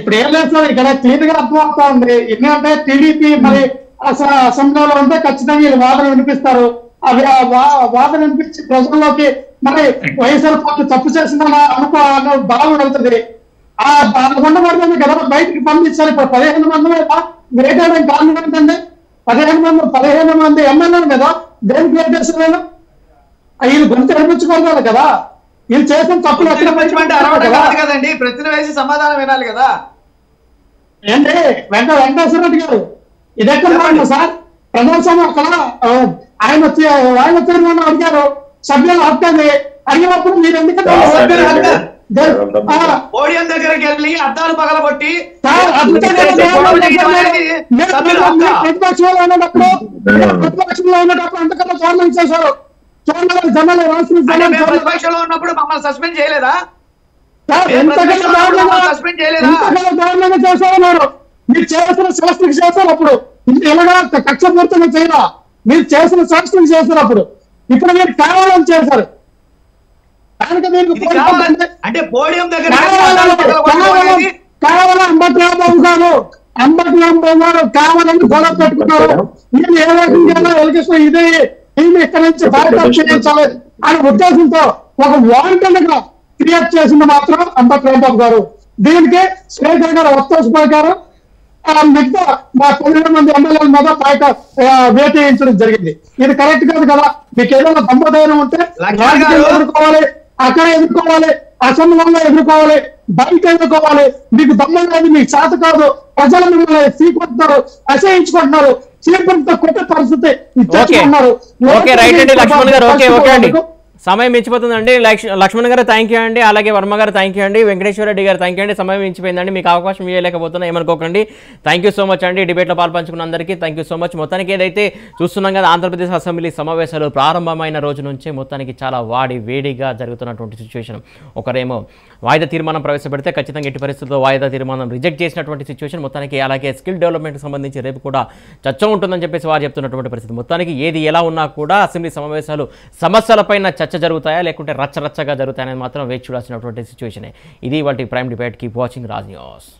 ఇప్పుడు ఏం లేదు సార్, ఇక్కడ క్లియర్ గా అర్థమవుతా ఉంది. ఎందుకంటే టీడీపీ మరి అసెంబ్లీలో ఉంటే ఖచ్చితంగా వీళ్ళు వాదన వినిపిస్తారు. అవి వాదన వినిపించి ప్రజల్లోకి మరి వైఎస్ఆర్ పార్టీ తప్పు చేసిందని అన్న భావన వెళ్తుంది. ఉండబడుతుంది కదా, బయటికి పంపించాలి. ఇప్పుడు 15 మంది వేయడానికి కారణం ఏంటంటే 15 మంది ఎమ్మెల్యేలు కదా, దేనికి వేట్ చేస్తున్నారు? వీళ్ళు గొంతు అనిపించుకోవాలి కదా, వీళ్ళు చేసిన తప్పులు కదండి. ప్రశ్న వేసి సమాధానం వినాలి కదా. ఏంటి వెంకటేశ్వర రెడ్డి గారు, ఇది ఎక్కడ సార్? ప్రజాస్వామ్యం అక్కడ ఆయన తీర్మానం అడిగారు, సభ్యులు హక్కు అడిగినప్పుడు మీరు ఎందుకంటే పోడియం దగ్గరికి వెళ్ళి అద్దాలు పగలగొట్టి ప్రతిపక్షంలో ఉన్నప్పుడు అంతకన్నా దారుణం చేశారు. ప్రతిపక్షంలో ఉన్నప్పుడు మమ్మల్ని సస్పెండ్ చేయలేదా? దారుణంగా చేశారన్నారు. మీరు చేసిన శాస్త్రికి చేశారు అప్పుడు, ఇలాగా కక్షపూర్తంగా చేయరా? మీరు చేసిన శాస్త్రికి చేశారు అప్పుడు, ఇప్పుడు మీరు కావాలని చేశారు. అంటే పోడియం దగ్గర కేవలం అంబటి రాంబాబు గారు కావాలని గొడవ పెట్టుకున్నారు. నేను ఏ రకంగా ఎలక్షన్ ఇది ఇక్కడ నుంచి చేయించాలి అనే ఉద్దేశంతో ఒక వాంటెడ్ గా క్రియేట్ చేసింది మాత్రం అంబటి రాంబాబు గారు. దీనికి స్పీకర్ గారు వస్తోస్ గారు మిగతా మా 15 మంది ఎమ్మెల్యేల మీద బయట వేటేయించడం జరిగింది. ఇది కరెక్ట్ కాదు కదా. మీకు ఏదైనా దమ్మధైర్యం ఉంటే ఎదుర్కోవాలి, అక్కడ ఎదుర్కోవాలి, అసెంబ్లీలో ఎదుర్కోవాలి, బయట ఎదుర్కోవాలి. మీకు దమ్మలేదు, మీకు చేత కాదు. ప్రజలు మిమ్మల్ని సీకొంటున్నారు, అసహించుకుంటున్నారు, చీపులతో కొట్టే పరిస్థితి తెచ్చుకుంటున్నారు. సమయం మించిపోతుందండి. లక్ష్మణ్ గారు థ్యాంక్ యూ అండి, అలాగే వర్మ గారు థ్యాంక్ యూ అండి, వెంకటేశ్వర రెడ్డి గారు థ్యాంక్ యూ అండి. సమయం మించిపోయిందండి, మీకు అవకాశం ఇవ్వలేకపోతున్నా ఏమనుకోకండి. థ్యాంక్ యూ సో మచ్ అండి. డిబేట్లో పాల్పంచుకున్న అందరికీ థ్యాంక్ యూ సో మచ్. మొత్తానికి ఏదైతే చూస్తున్నాం కదా, ఆంధ్రప్రదేశ్ అసెంబ్లీ సమావేశాలు ప్రారంభమైన రోజు నుంచే మొత్తానికి చాలా వేడిగా జరుగుతున్నటువంటి సిచ్యువేషన్. ఒకరేమో వాయిదా తీర్మానం ప్రవేశపెడితే ఖచ్చితంగా ఎట్టి పరిస్థితుల్లో వాయిదా తీర్మానం రిజెక్ట్ చేసినటువంటి సిచ్యువేషన్ మొత్తానికి. అలాగే స్కిల్ డెవలప్మెంట్కి సంబంధించి రేపు కూడా చర్చ ఉంటుందని చెప్పేసి వారు చెప్తున్నటువంటి పరిస్థితి. మొత్తానికి ఏది ఎలా ఉన్నా కూడా అసెంబ్లీ సమావేశాలు సమస్యలపైన చర్చ జరుగుతాయా లేకుంటే రచ్చరచ్చగా జరుగుతాయనేది మాత్రం వేచి చూడాల్సినటువంటి సిచ్యువేషనే. ఇది వాటి prime debate. Keep watching Raj news.